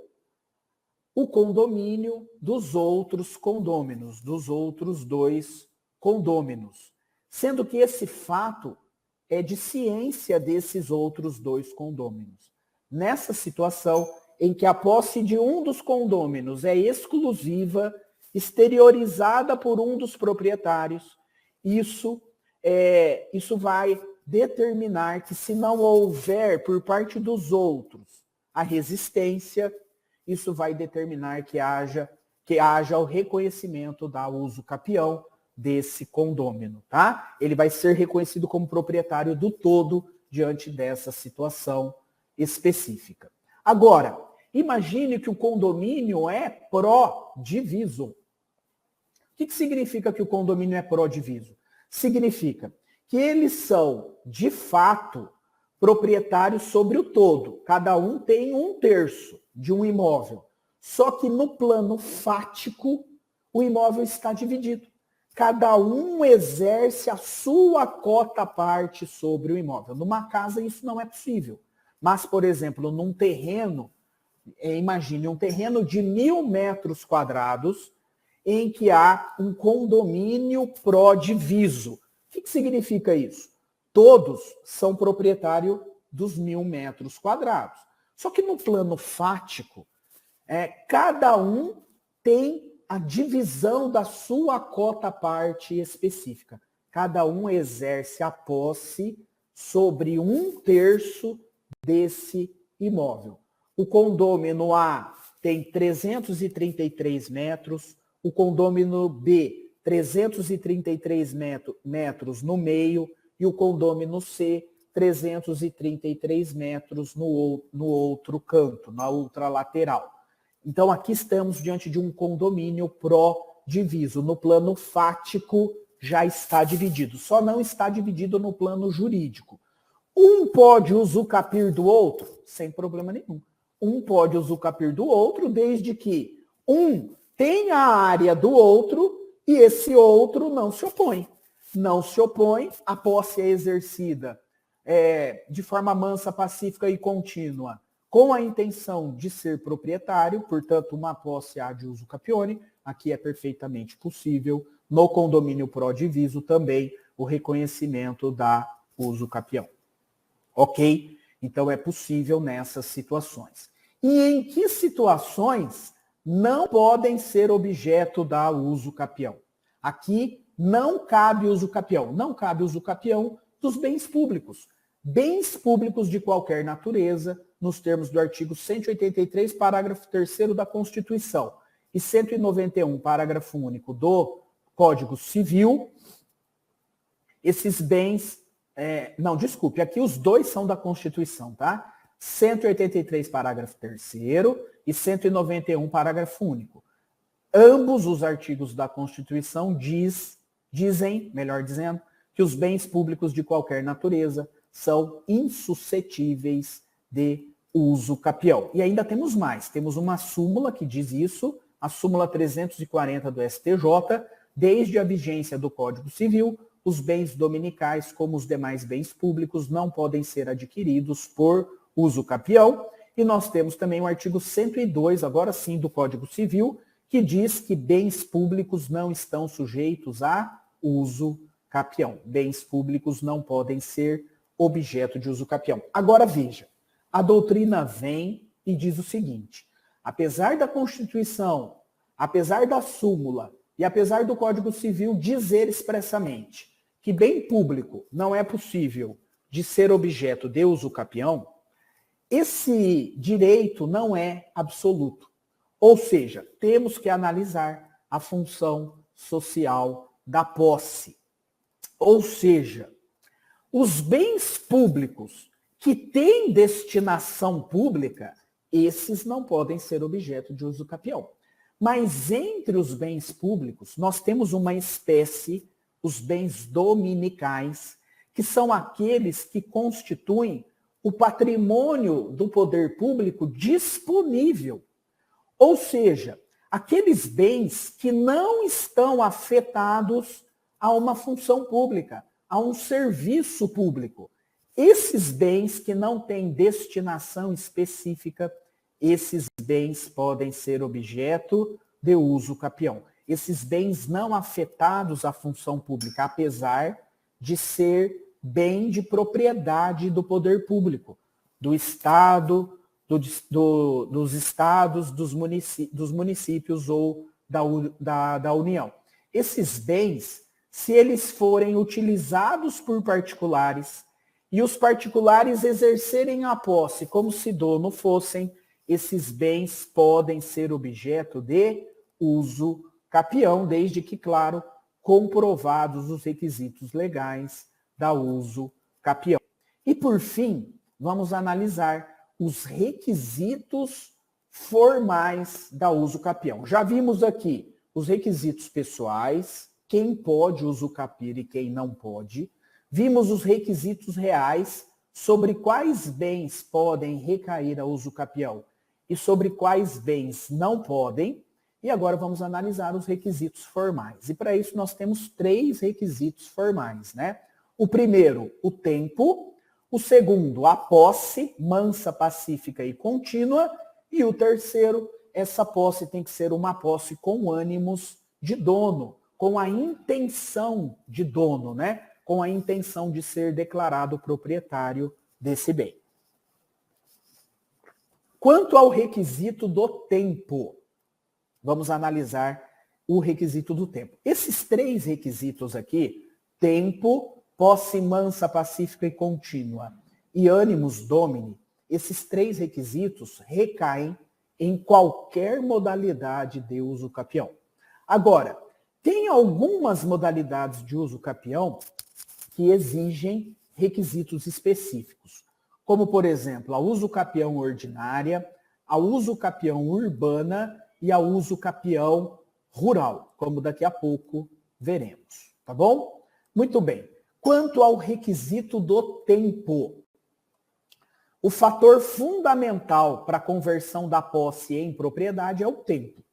o condomínio dos outros condôminos, dos outros dois condôminos, sendo que esse fato é de ciência desses outros dois condôminos. Nessa situação em que a posse de um dos condôminos é exclusiva, exteriorizada por um dos proprietários, isso vai determinar que, se não houver por parte dos outros a resistência, isso vai determinar que haja o reconhecimento da usucapião desse condômino, tá? Ele vai ser reconhecido como proprietário do todo diante dessa situação específica. Agora, imagine que o condomínio é pró-diviso. O que significa que o condomínio é pró-diviso? Significa que eles são, de fato, proprietários sobre o todo. Cada um tem 1/3 de um imóvel. Só que no plano fático, o imóvel está dividido. Cada um exerce a sua cota parte sobre o imóvel. Numa casa isso não é possível. Mas, por exemplo, num terreno, imagine um terreno de 1.000 metros quadrados em que há um condomínio pró-diviso. O que significa isso? Todos são proprietários dos 1.000 metros quadrados. Só que no plano fático, cada um tem a divisão da sua cota parte específica. Cada um exerce a posse sobre 1/3 desse imóvel. O condômino A tem 333 metros, o condômino B 333 metros no meio e o condômino C 333 metros no outro canto, na outra lateral. Então, aqui estamos diante de um condomínio pró-diviso. No plano fático, já está dividido. Só não está dividido no plano jurídico. Um pode usucapir do outro? Sem problema nenhum. Um pode usucapir do outro, desde que um tenha a área do outro e esse outro não se opõe. Não se opõe, a posse é exercida de forma mansa, pacífica e contínua, com a intenção de ser proprietário, portanto, uma posse ad usucapione, aqui é perfeitamente possível. No condomínio pró-diviso também o reconhecimento da usucapião. Ok? Então é possível nessas situações. E em que situações não podem ser objeto da usucapião? Aqui não cabe usucapião. Não cabe usucapião dos bens públicos. Bens públicos de qualquer natureza, nos termos do artigo 183, parágrafo 3º da Constituição e 191, parágrafo único do Código Civil, esses bens... aqui os dois são da Constituição, tá? 183, parágrafo 3º e 191, parágrafo único. Ambos os artigos da Constituição dizem, melhor dizendo, que os bens públicos de qualquer natureza são insuscetíveis de usucapião. E ainda temos mais. Temos uma súmula que diz isso, a súmula 340 do STJ, desde a vigência do Código Civil, os bens dominicais, como os demais bens públicos, não podem ser adquiridos por usucapião. E nós temos também o artigo 102, agora sim, do Código Civil, que diz que bens públicos não estão sujeitos a usucapião. capião. Bens públicos não podem ser objeto de uso capião. Agora veja, a doutrina vem e diz o seguinte: apesar da Constituição, apesar da súmula e apesar do Código Civil dizer expressamente que bem público não é possível de ser objeto de uso capião, esse direito não é absoluto. Ou seja, temos que analisar a função social da posse. Ou seja, os bens públicos que têm destinação pública, esses não podem ser objeto de uso capião. Mas entre os bens públicos, nós temos uma espécie, os bens dominicais, que são aqueles que constituem o patrimônio do poder público disponível. Ou seja, aqueles bens que não estão afetados a uma função pública, a um serviço público. Esses bens que não têm destinação específica, esses bens podem ser objeto de uso capião. Esses bens não afetados à função pública, apesar de ser bem de propriedade do poder público, do Estado, dos estados, dos municípios ou da União. Esses bens, se eles forem utilizados por particulares e os particulares exercerem a posse como se dono fossem, esses bens podem ser objeto de uso capião, desde que, claro, comprovados os requisitos legais da uso capião. E, por fim, vamos analisar os requisitos formais da uso capião. Já vimos aqui os requisitos pessoais, quem pode usucapir e quem não pode. Vimos os requisitos reais, sobre quais bens podem recair a uso capião e sobre quais bens não podem. E agora vamos analisar os requisitos formais. E para isso nós temos 3 requisitos formais, né? O primeiro, o tempo. O segundo, a posse, mansa, pacífica e contínua. E o terceiro, essa posse tem que ser uma posse com ânimos de dono, com a intenção de dono, né? Com a intenção de ser declarado proprietário desse bem. Quanto ao requisito do tempo, vamos analisar o requisito do tempo. Esses 3 requisitos aqui, tempo, posse mansa, pacífica e contínua e animus domini, esses 3 requisitos recaem em qualquer modalidade de uso capião. Agora, tem algumas modalidades de uso capião que exigem requisitos específicos, como, por exemplo, a uso capião ordinária, a uso capião urbana e a uso capião rural, como daqui a pouco veremos, tá bom? Muito bem. Quanto ao requisito do tempo, o fator fundamental para a conversão da posse em propriedade é o tempo.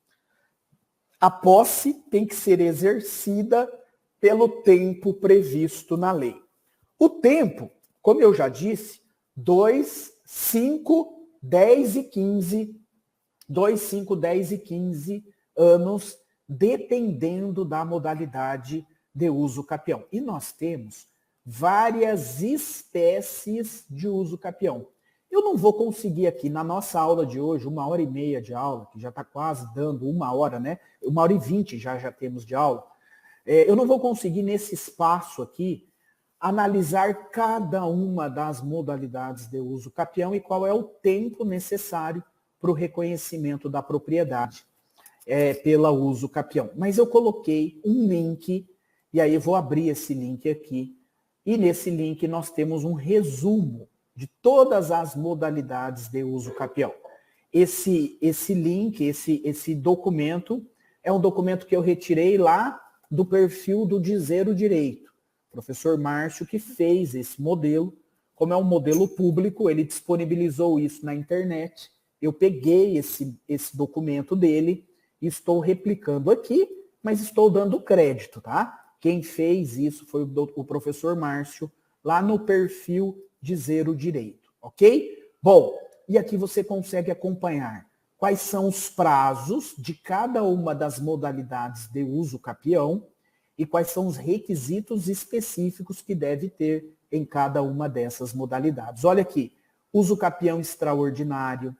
A posse tem que ser exercida pelo tempo previsto na lei. O tempo, como eu já disse, 2, 5, 10 e 15, 2, 5, 10 e 15 anos, dependendo da modalidade de uso capião. E nós temos várias espécies de uso capião. Eu não vou conseguir aqui, na nossa aula de hoje, 1h30 de aula, que já está quase dando 1 hora, né? 1h20 já temos de aula. Eu não vou conseguir, nesse espaço aqui, analisar cada uma das modalidades de uso capião e qual é o tempo necessário para o reconhecimento da propriedade pela uso capião. Mas eu coloquei um link, e aí eu vou abrir esse link aqui, e nesse link nós temos um resumo de todas as modalidades de uso capião. Esse link, esse documento, é um documento que eu retirei lá do perfil do Dizer o Direito. O professor Márcio que fez esse modelo, como é um modelo público, ele disponibilizou isso na internet. Eu peguei esse documento dele e estou replicando aqui, mas estou dando crédito, tá? Quem fez isso foi o professor Márcio, lá no perfil Dizer o Direito, ok? Bom, e aqui você consegue acompanhar quais são os prazos de cada uma das modalidades de uso capião e quais são os requisitos específicos que deve ter em cada uma dessas modalidades. Olha aqui, uso capião extraordinário,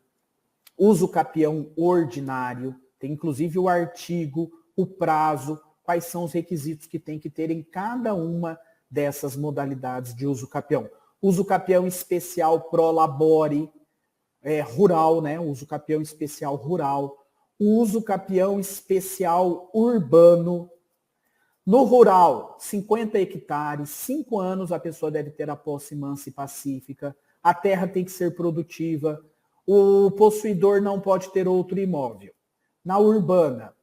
uso capião ordinário, tem inclusive o artigo, o prazo, quais são os requisitos que tem que ter em cada uma dessas modalidades de uso capião. Uso capião especial pro labore, rural, né? Uso capião especial rural. Uso capião especial urbano. No rural, 50 hectares, 5 anos a pessoa deve ter a posse mansa e pacífica. A terra tem que ser produtiva. O possuidor não pode ter outro imóvel. Na urbana,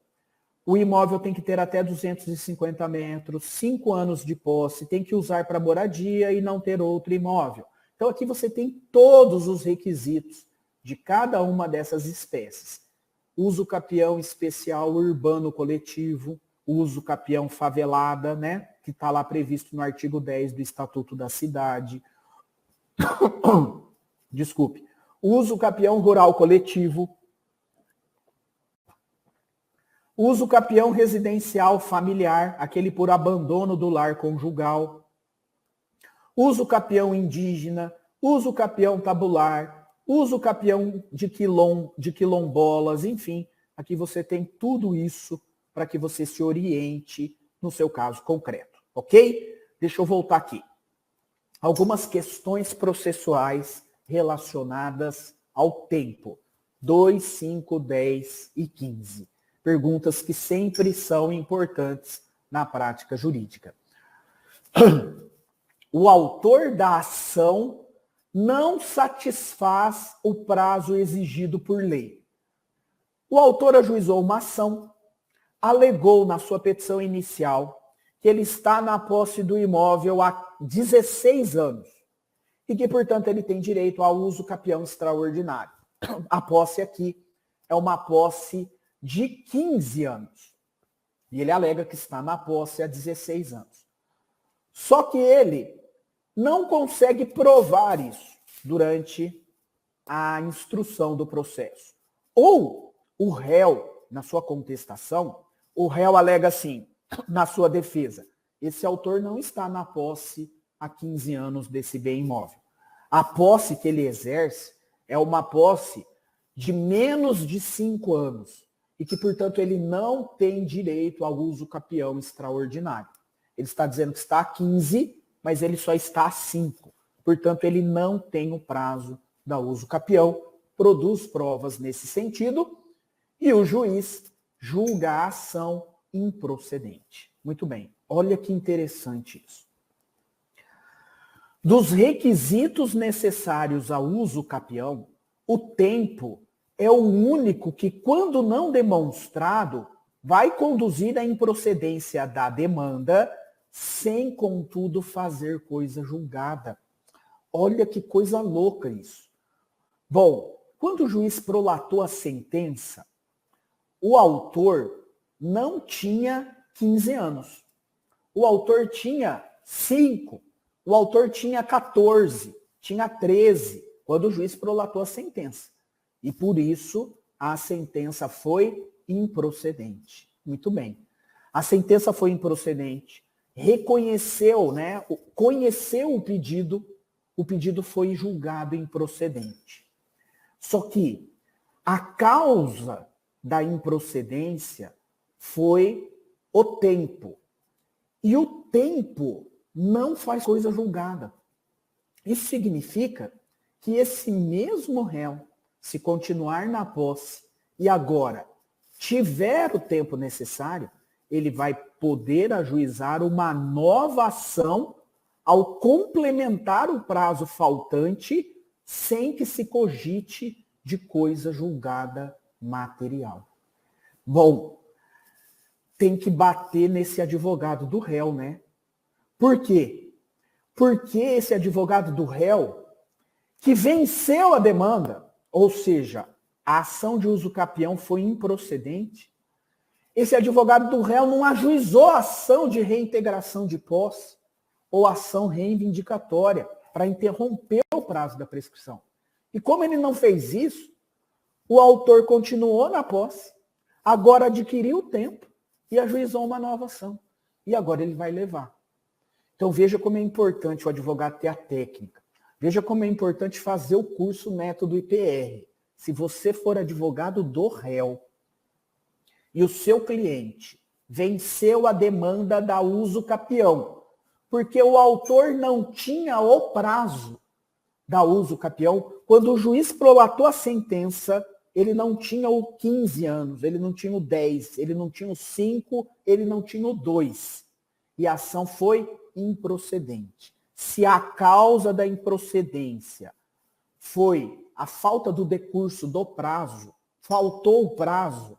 o imóvel tem que ter até 250 metros, 5 anos de posse, tem que usar para moradia e não ter outro imóvel. Então aqui você tem todos os requisitos de cada uma dessas espécies. Uso capião especial urbano coletivo, uso capião favelada, né, que está lá previsto no artigo 10 do Estatuto da Cidade. Desculpe. Uso capião rural coletivo. Uso capião residencial familiar, aquele por abandono do lar conjugal. Uso capião indígena, uso capião tabular, uso capião de quilombolas, enfim. Aqui você tem tudo isso para que você se oriente no seu caso concreto, ok? Deixa eu voltar aqui. Algumas questões processuais relacionadas ao tempo. 2, 5, 10 e 15. Perguntas que sempre são importantes na prática jurídica. O autor da ação não satisfaz o prazo exigido por lei. O autor ajuizou uma ação, alegou na sua petição inicial que ele está na posse do imóvel há 16 anos e que, portanto, ele tem direito ao uso capião extraordinário. A posse aqui é uma posse de 15 anos. E ele alega que está na posse há 16 anos. Só que ele não consegue provar isso durante a instrução do processo. Ou o réu, na sua contestação, o réu alega assim, na sua defesa, esse autor não está na posse há 15 anos desse bem imóvel. A posse que ele exerce é uma posse de menos de 5 anos. E que, portanto, ele não tem direito ao uso capião extraordinário. Ele está dizendo que está a 15, mas ele só está a 5. Portanto, ele não tem o prazo da uso capião, produz provas nesse sentido, e o juiz julga a ação improcedente. Muito bem, olha que interessante isso. Dos requisitos necessários ao uso capião, o tempo é o único que, quando não demonstrado, vai conduzir à improcedência da demanda, sem, contudo, fazer coisa julgada. Olha que coisa louca isso. Bom, quando o juiz prolatou a sentença, o autor não tinha 15 anos. O autor tinha 5. O autor tinha 14, tinha 13, quando o juiz prolatou a sentença. E por isso a sentença foi improcedente. Muito bem. A sentença foi improcedente, reconheceu, né, conheceu o pedido foi julgado improcedente. Só que a causa da improcedência foi o tempo. E o tempo não faz coisa julgada. Isso significa que esse mesmo réu, se continuar na posse e agora tiver o tempo necessário, ele vai poder ajuizar uma nova ação ao complementar o prazo faltante sem que se cogite de coisa julgada material. Bom, tem que bater nesse advogado do réu, né? Por quê? Porque esse advogado do réu, que venceu a demanda, ou seja, a ação de uso capião foi improcedente, esse advogado do réu não ajuizou a ação de reintegração de posse ou ação reivindicatória para interromper o prazo da prescrição. E como ele não fez isso, o autor continuou na posse, agora adquiriu o tempo e ajuizou uma nova ação. e agora ele vai levar. Então veja como é importante o advogado ter a técnica. Veja como é importante fazer o curso Método IPR. Se você for advogado do réu e o seu cliente venceu a demanda da uso capião, porque o autor não tinha o prazo da uso capião, quando o juiz prolatou a sentença, ele não tinha o 15 anos, ele não tinha o 10, ele não tinha o 5, ele não tinha o 2. E a ação foi improcedente. Se a causa da improcedência foi a falta do decurso do prazo, faltou o prazo,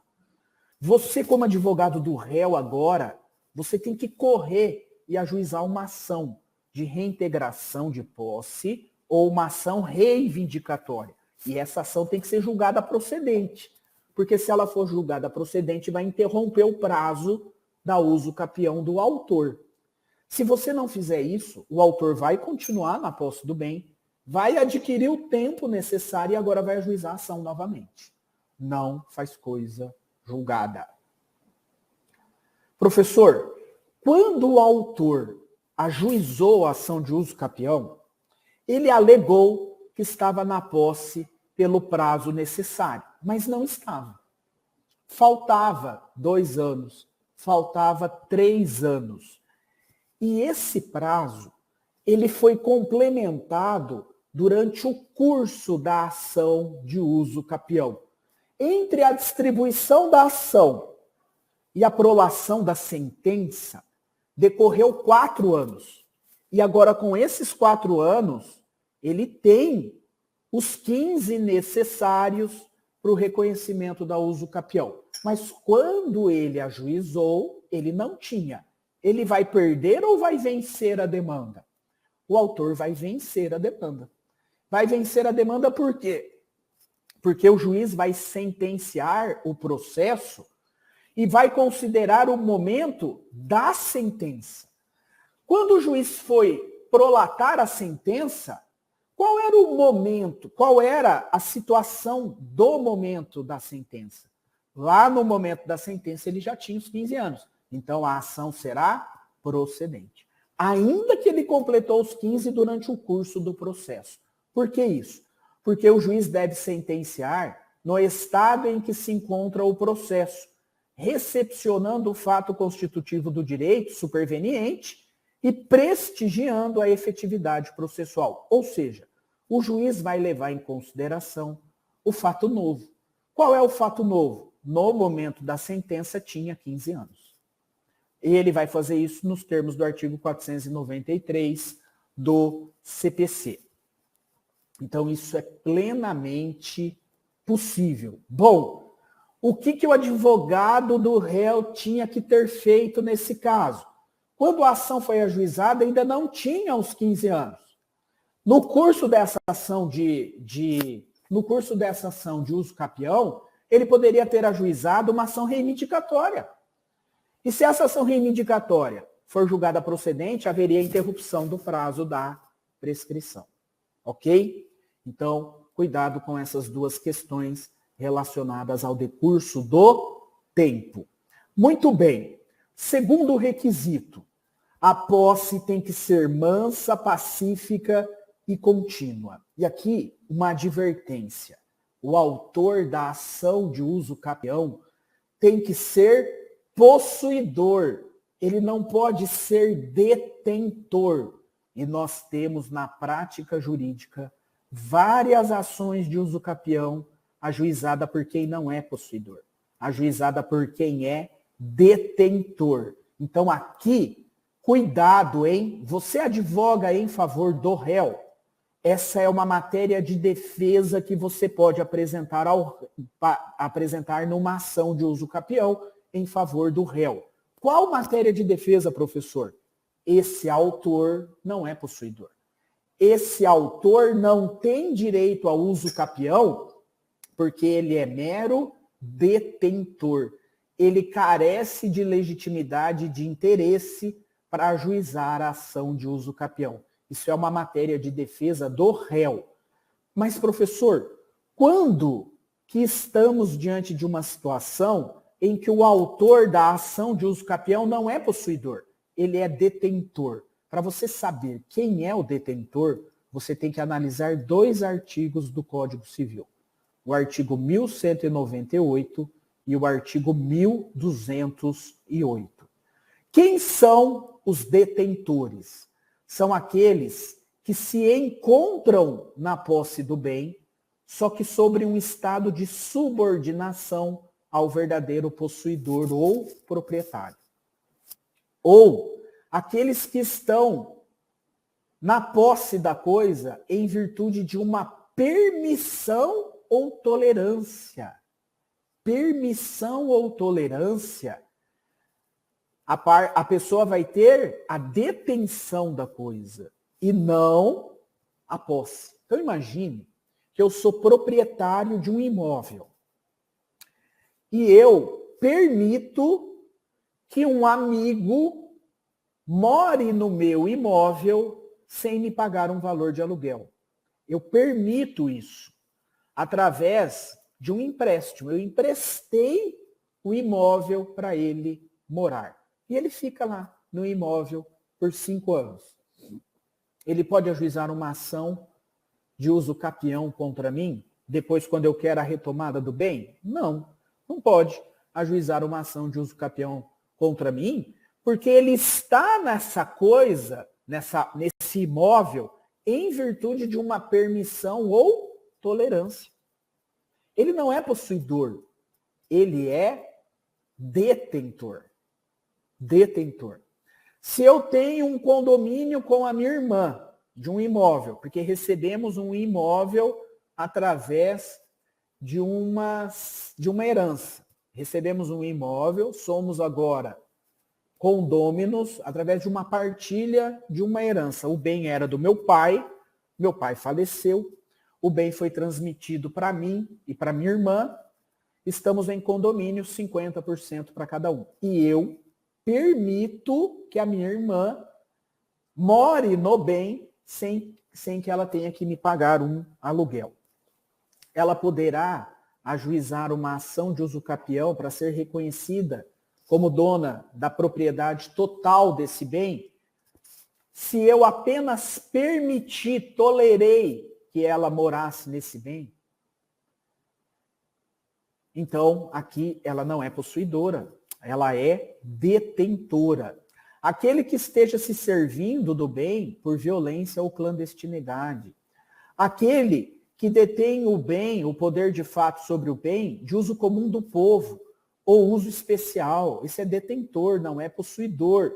você como advogado do réu agora, você tem que correr e ajuizar uma ação de reintegração de posse ou uma ação reivindicatória. E essa ação tem que ser julgada procedente, porque se ela for julgada procedente, vai interromper o prazo da uso capião do autor. Se você não fizer isso, o autor vai continuar na posse do bem, vai adquirir o tempo necessário e agora vai ajuizar a ação novamente. Não faz coisa julgada. Professor, quando o autor ajuizou a ação de uso capião, ele alegou que estava na posse pelo prazo necessário, mas não estava. Faltava 2 anos, faltava 3 anos. E esse prazo, ele foi complementado durante o curso da ação de uso capião. Entre a distribuição da ação e a prolação da sentença, decorreu 4 anos. E agora, com esses 4 anos, ele tem os 15 necessários para o reconhecimento da uso capião. Mas quando ele ajuizou, ele não tinha. Ele vai perder ou vai vencer a demanda? O autor vai vencer a demanda. Vai vencer a demanda por quê? Porque o juiz vai sentenciar o processo e vai considerar o momento da sentença. Quando o juiz foi prolatar a sentença, qual era o momento, qual era a situação do momento da sentença? Lá no momento da sentença ele já tinha os 15 anos. Então a ação será procedente. Ainda que ele completou os 15 durante o curso do processo. Por que isso? Porque o juiz deve sentenciar no estado em que se encontra o processo, recepcionando o fato constitutivo do direito superveniente e prestigiando a efetividade processual. Ou seja, o juiz vai levar em consideração o fato novo. Qual é o fato novo? No momento da sentença tinha 15 anos. E ele vai fazer isso nos termos do artigo 493 do CPC. Então, isso é plenamente possível. Bom, o que o advogado do réu tinha que ter feito nesse caso? Quando a ação foi ajuizada, ainda não tinha os 15 anos. No curso dessa ação de uso capião, ele poderia ter ajuizado uma ação reivindicatória. E se essa ação reivindicatória for julgada procedente, haveria interrupção do prazo da prescrição. Ok? Então, cuidado com essas duas questões relacionadas ao decurso do tempo. Muito bem. Segundo requisito, a posse tem que ser mansa, pacífica e contínua. E aqui, uma advertência. O autor da ação de uso capião tem que ser possuidor. Ele não pode ser detentor. E nós temos na prática jurídica várias ações de uso capião ajuizada por quem não é possuidor, ajuizada por quem é detentor. Então aqui, cuidado, hein? Você advoga em favor do réu. Essa é uma matéria de defesa que você pode apresentar numa ação de uso capião em favor do réu. Qual matéria de defesa, professor? Esse autor não é possuidor. Esse autor não tem direito ao uso capião porque ele é mero detentor. Ele carece de legitimidade de interesse para ajuizar a ação de uso capião. Isso é uma matéria de defesa do réu. Mas, professor, quando que estamos diante de uma situação em que o autor da ação de uso capião não é possuidor? ele é detentor. Para você saber quem é o detentor, você tem que analisar 2 artigos do Código Civil. O artigo 1198 e o artigo 1208. Quem são os detentores? São aqueles que se encontram na posse do bem, só que sobre um estado de subordinação ao verdadeiro possuidor ou proprietário. Ou aqueles que estão na posse da coisa em virtude de uma permissão ou tolerância. Permissão ou tolerância, a pessoa vai ter a detenção da coisa e não a posse. Então imagine que eu sou proprietário de um imóvel e eu permito que um amigo more no meu imóvel sem me pagar um valor de aluguel. Eu permito isso através de um empréstimo. Eu emprestei o imóvel para ele morar. E ele fica lá no imóvel por 5 anos. Ele pode ajuizar uma ação de uso capião contra mim, depois quando eu quero a retomada do bem? Não, não pode ajuizar uma ação de uso capião contra mim, porque ele está nessa coisa, nesse imóvel, em virtude de uma permissão ou tolerância. Ele não é possuidor, ele é detentor. Detentor. Se eu tenho um condomínio com a minha irmã, de um imóvel, porque recebemos um imóvel através de uma herança. Recebemos um imóvel, somos agora condôminos através de uma partilha de uma herança. O bem era do meu pai faleceu, o bem foi transmitido para mim e para minha irmã, estamos em condomínio 50% para cada um. E eu permito que a minha irmã more no bem sem que ela tenha que me pagar um aluguel. Ela poderá ajuizar uma ação de uso capião para ser reconhecida como dona da propriedade total desse bem, se eu apenas permiti, tolerei que ela morasse nesse bem. Então, aqui ela não é possuidora, ela é detentora. Aquele que esteja se servindo do bem por violência ou clandestinidade. Aquele que detém o bem, o poder de fato sobre o bem, de uso comum do povo, ou uso especial. Esse é detentor, não é possuidor.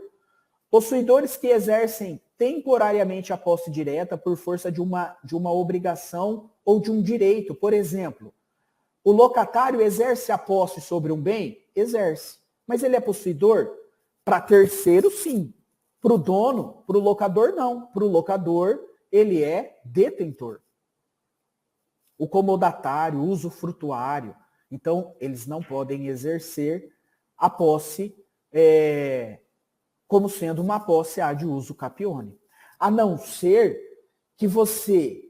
Possuidores que exercem temporariamente a posse direta por força de uma obrigação ou de um direito. Por exemplo, o locatário exerce a posse sobre um bem? Exerce. Mas ele é possuidor? Para terceiro, sim. Para o dono, para o locador, não. Para o locador, ele é detentor. O comodatário, o usufrutuário. Então, eles não podem exercer a posse como sendo uma posse ad uso capione. A não ser que você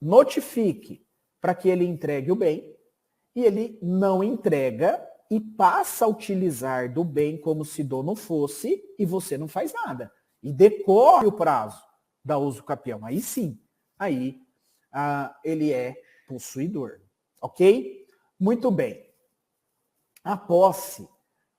notifique para que ele entregue o bem e ele não entrega e passa a utilizar do bem como se dono fosse e você não faz nada. E decorre o prazo da uso capião. Aí sim, aí ele é possuidor. Ok? Muito bem. A posse,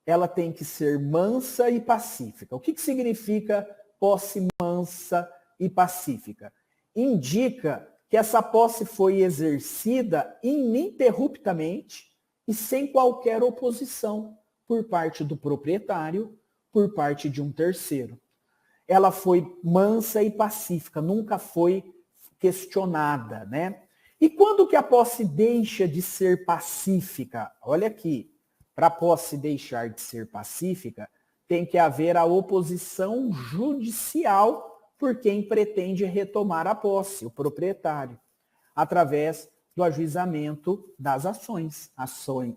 ela tem que ser mansa e pacífica. O que significa posse mansa e pacífica? Indica que essa posse foi exercida ininterruptamente e sem qualquer oposição por parte do proprietário, por parte de um terceiro. Ela foi mansa e pacífica, nunca foi questionada, né? E quando que a posse deixa de ser pacífica? Olha aqui, para a posse deixar de ser pacífica, tem que haver a oposição judicial por quem pretende retomar a posse, o proprietário, através do ajuizamento das ações,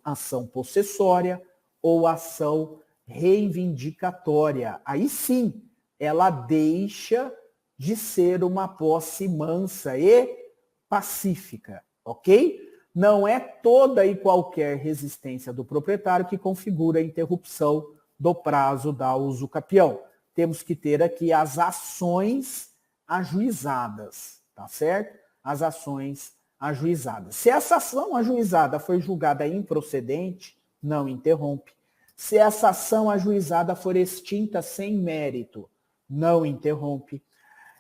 ação possessória ou ação reivindicatória. Aí sim, ela deixa de ser uma posse mansa e pacífica, ok? Não é toda e qualquer resistência do proprietário que configura a interrupção do prazo da usucapião. Temos que ter aqui as ações ajuizadas, tá certo? As ações ajuizadas. Se essa ação ajuizada foi julgada improcedente, não interrompe. Se essa ação ajuizada for extinta sem mérito, não interrompe.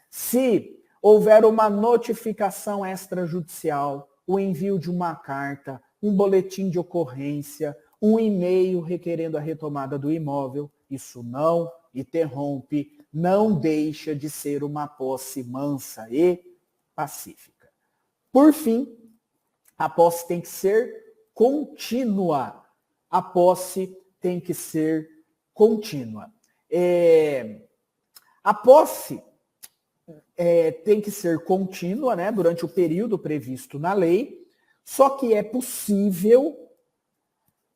Se houver uma notificação extrajudicial, o envio de uma carta, um boletim de ocorrência, um e-mail requerendo a retomada do imóvel, isso não interrompe, não deixa de ser uma posse mansa e pacífica. Por fim, a posse tem que ser contínua. A posse tem que ser contínua. A posse tem que ser contínua, né, durante o período previsto na lei, só que é possível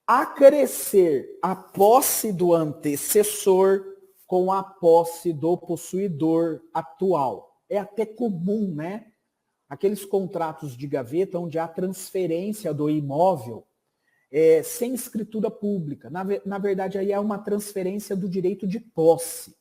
acrescer a posse do antecessor com a posse do possuidor atual. É até comum, né? Aqueles contratos de gaveta onde há transferência do imóvel sem escritura pública. Na verdade, aí é uma transferência do direito de posse.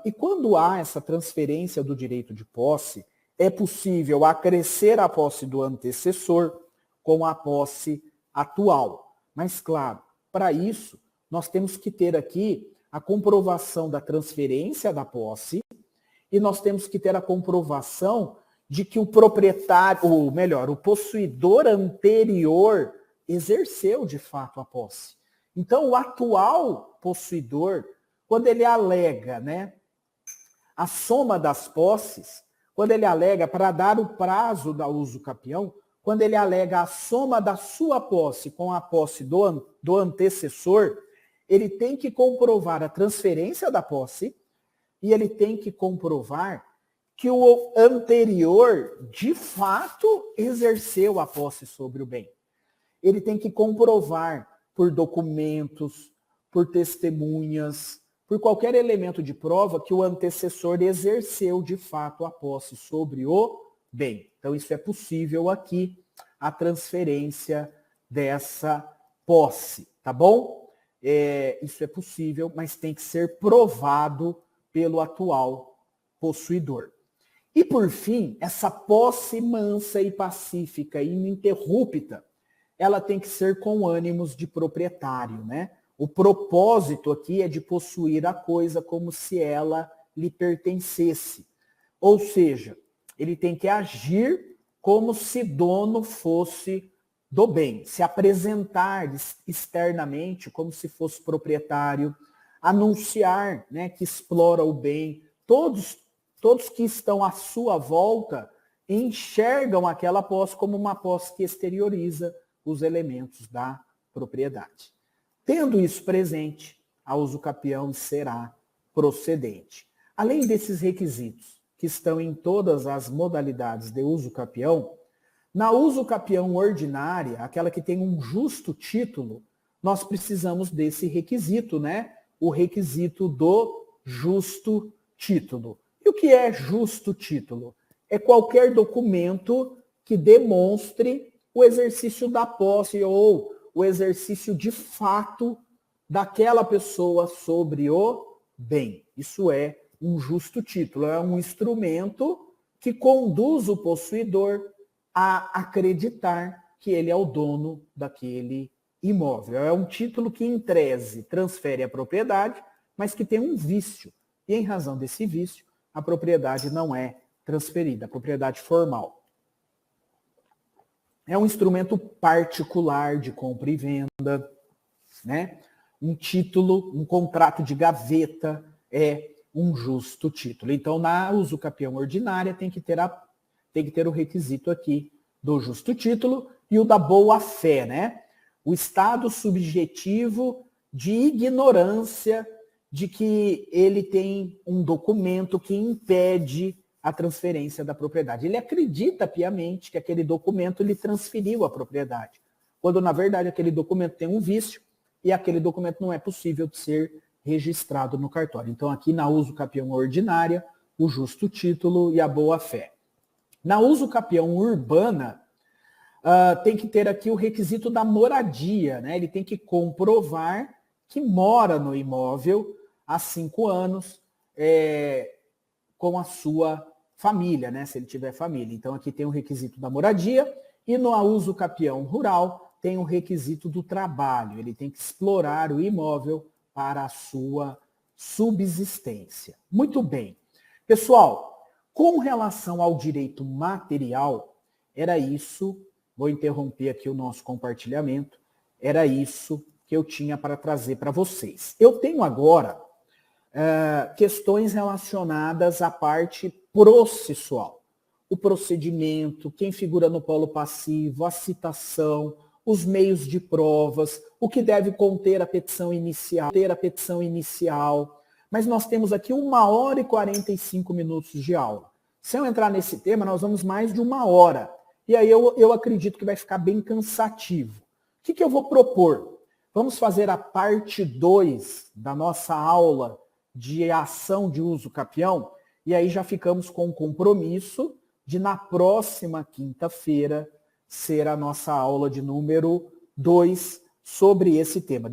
E quando há essa transferência do direito de posse, é possível acrescer a posse do antecessor com a posse atual. Mas, claro, para isso, nós temos que ter aqui a comprovação da transferência da posse e nós temos que ter a comprovação de que o proprietário, ou melhor, o possuidor anterior exerceu de fato a posse. Então, o atual possuidor, quando ele alega, né, a soma das posses, quando ele alega para dar o prazo da usucapião, quando ele alega a soma da sua posse com a posse do antecessor, ele tem que comprovar a transferência da posse e ele tem que comprovar que o anterior, de fato, exerceu a posse sobre o bem. Ele tem que comprovar por documentos, por testemunhas, por qualquer elemento de prova que o antecessor exerceu de fato a posse sobre o bem. Então, isso é possível aqui, a transferência dessa posse, tá bom? Isso é possível, mas tem que ser provado pelo atual possuidor. E, por fim, essa posse mansa e pacífica, ininterrupta, ela tem que ser com ânimos de proprietário, né? O propósito aqui é de possuir a coisa como se ela lhe pertencesse. Ou seja, ele tem que agir como se dono fosse do bem, se apresentar externamente como se fosse proprietário, anunciar, né, que explora o bem. Todos que estão à sua volta enxergam aquela posse como uma posse que exterioriza os elementos da propriedade. Tendo isso presente, a usucapião será procedente. Além desses requisitos que estão em todas as modalidades de usucapião, na usucapião ordinária, aquela que tem um justo título, nós precisamos desse requisito, né? O requisito do justo título. E o que é justo título? É qualquer documento que demonstre o exercício da posse ou o exercício de fato daquela pessoa sobre o bem. Isso é um justo título, é um instrumento que conduz o possuidor a acreditar que ele é o dono daquele imóvel. É um título que, em tese, transfere a propriedade, mas que tem um vício. E, em razão desse vício, a propriedade não é transferida, a propriedade formal. É um instrumento particular de compra e venda, né? Um título, um contrato de gaveta é um justo título. Então, na usucapião ordinária tem que ter o requisito aqui do justo título e o da boa-fé, né? O estado subjetivo de ignorância de que ele tem um documento que impede a transferência da propriedade. Ele acredita piamente que aquele documento lhe transferiu a propriedade, quando na verdade aquele documento tem um vício e aquele documento não é possível de ser registrado no cartório. Então aqui na usucapião ordinária, o justo título e a boa-fé. Na usucapião urbana, tem que ter aqui o requisito da moradia, né? Ele tem que comprovar que mora no imóvel há 5 anos com a sua família, né? Se ele tiver família. Então aqui tem o requisito da moradia e no uso capião rural tem o requisito do trabalho. Ele tem que explorar o imóvel para a sua subsistência. Muito bem. Pessoal, com relação ao direito material, era isso, vou interromper aqui o nosso compartilhamento, era isso que eu tinha para trazer para vocês. Eu tenho agora questões relacionadas à parte processual. O procedimento, quem figura no polo passivo, a citação, os meios de provas, o que deve conter a petição inicial. Mas nós temos aqui 1 hora e 45 minutos de aula. Se eu entrar nesse tema, nós vamos mais de 1 hora. E aí eu acredito que vai ficar bem cansativo. O que eu vou propor? Vamos fazer a parte 2 da nossa aula de ação de uso capião, e aí já ficamos com o compromisso de na próxima quinta-feira ser a nossa aula de número 2 sobre esse tema.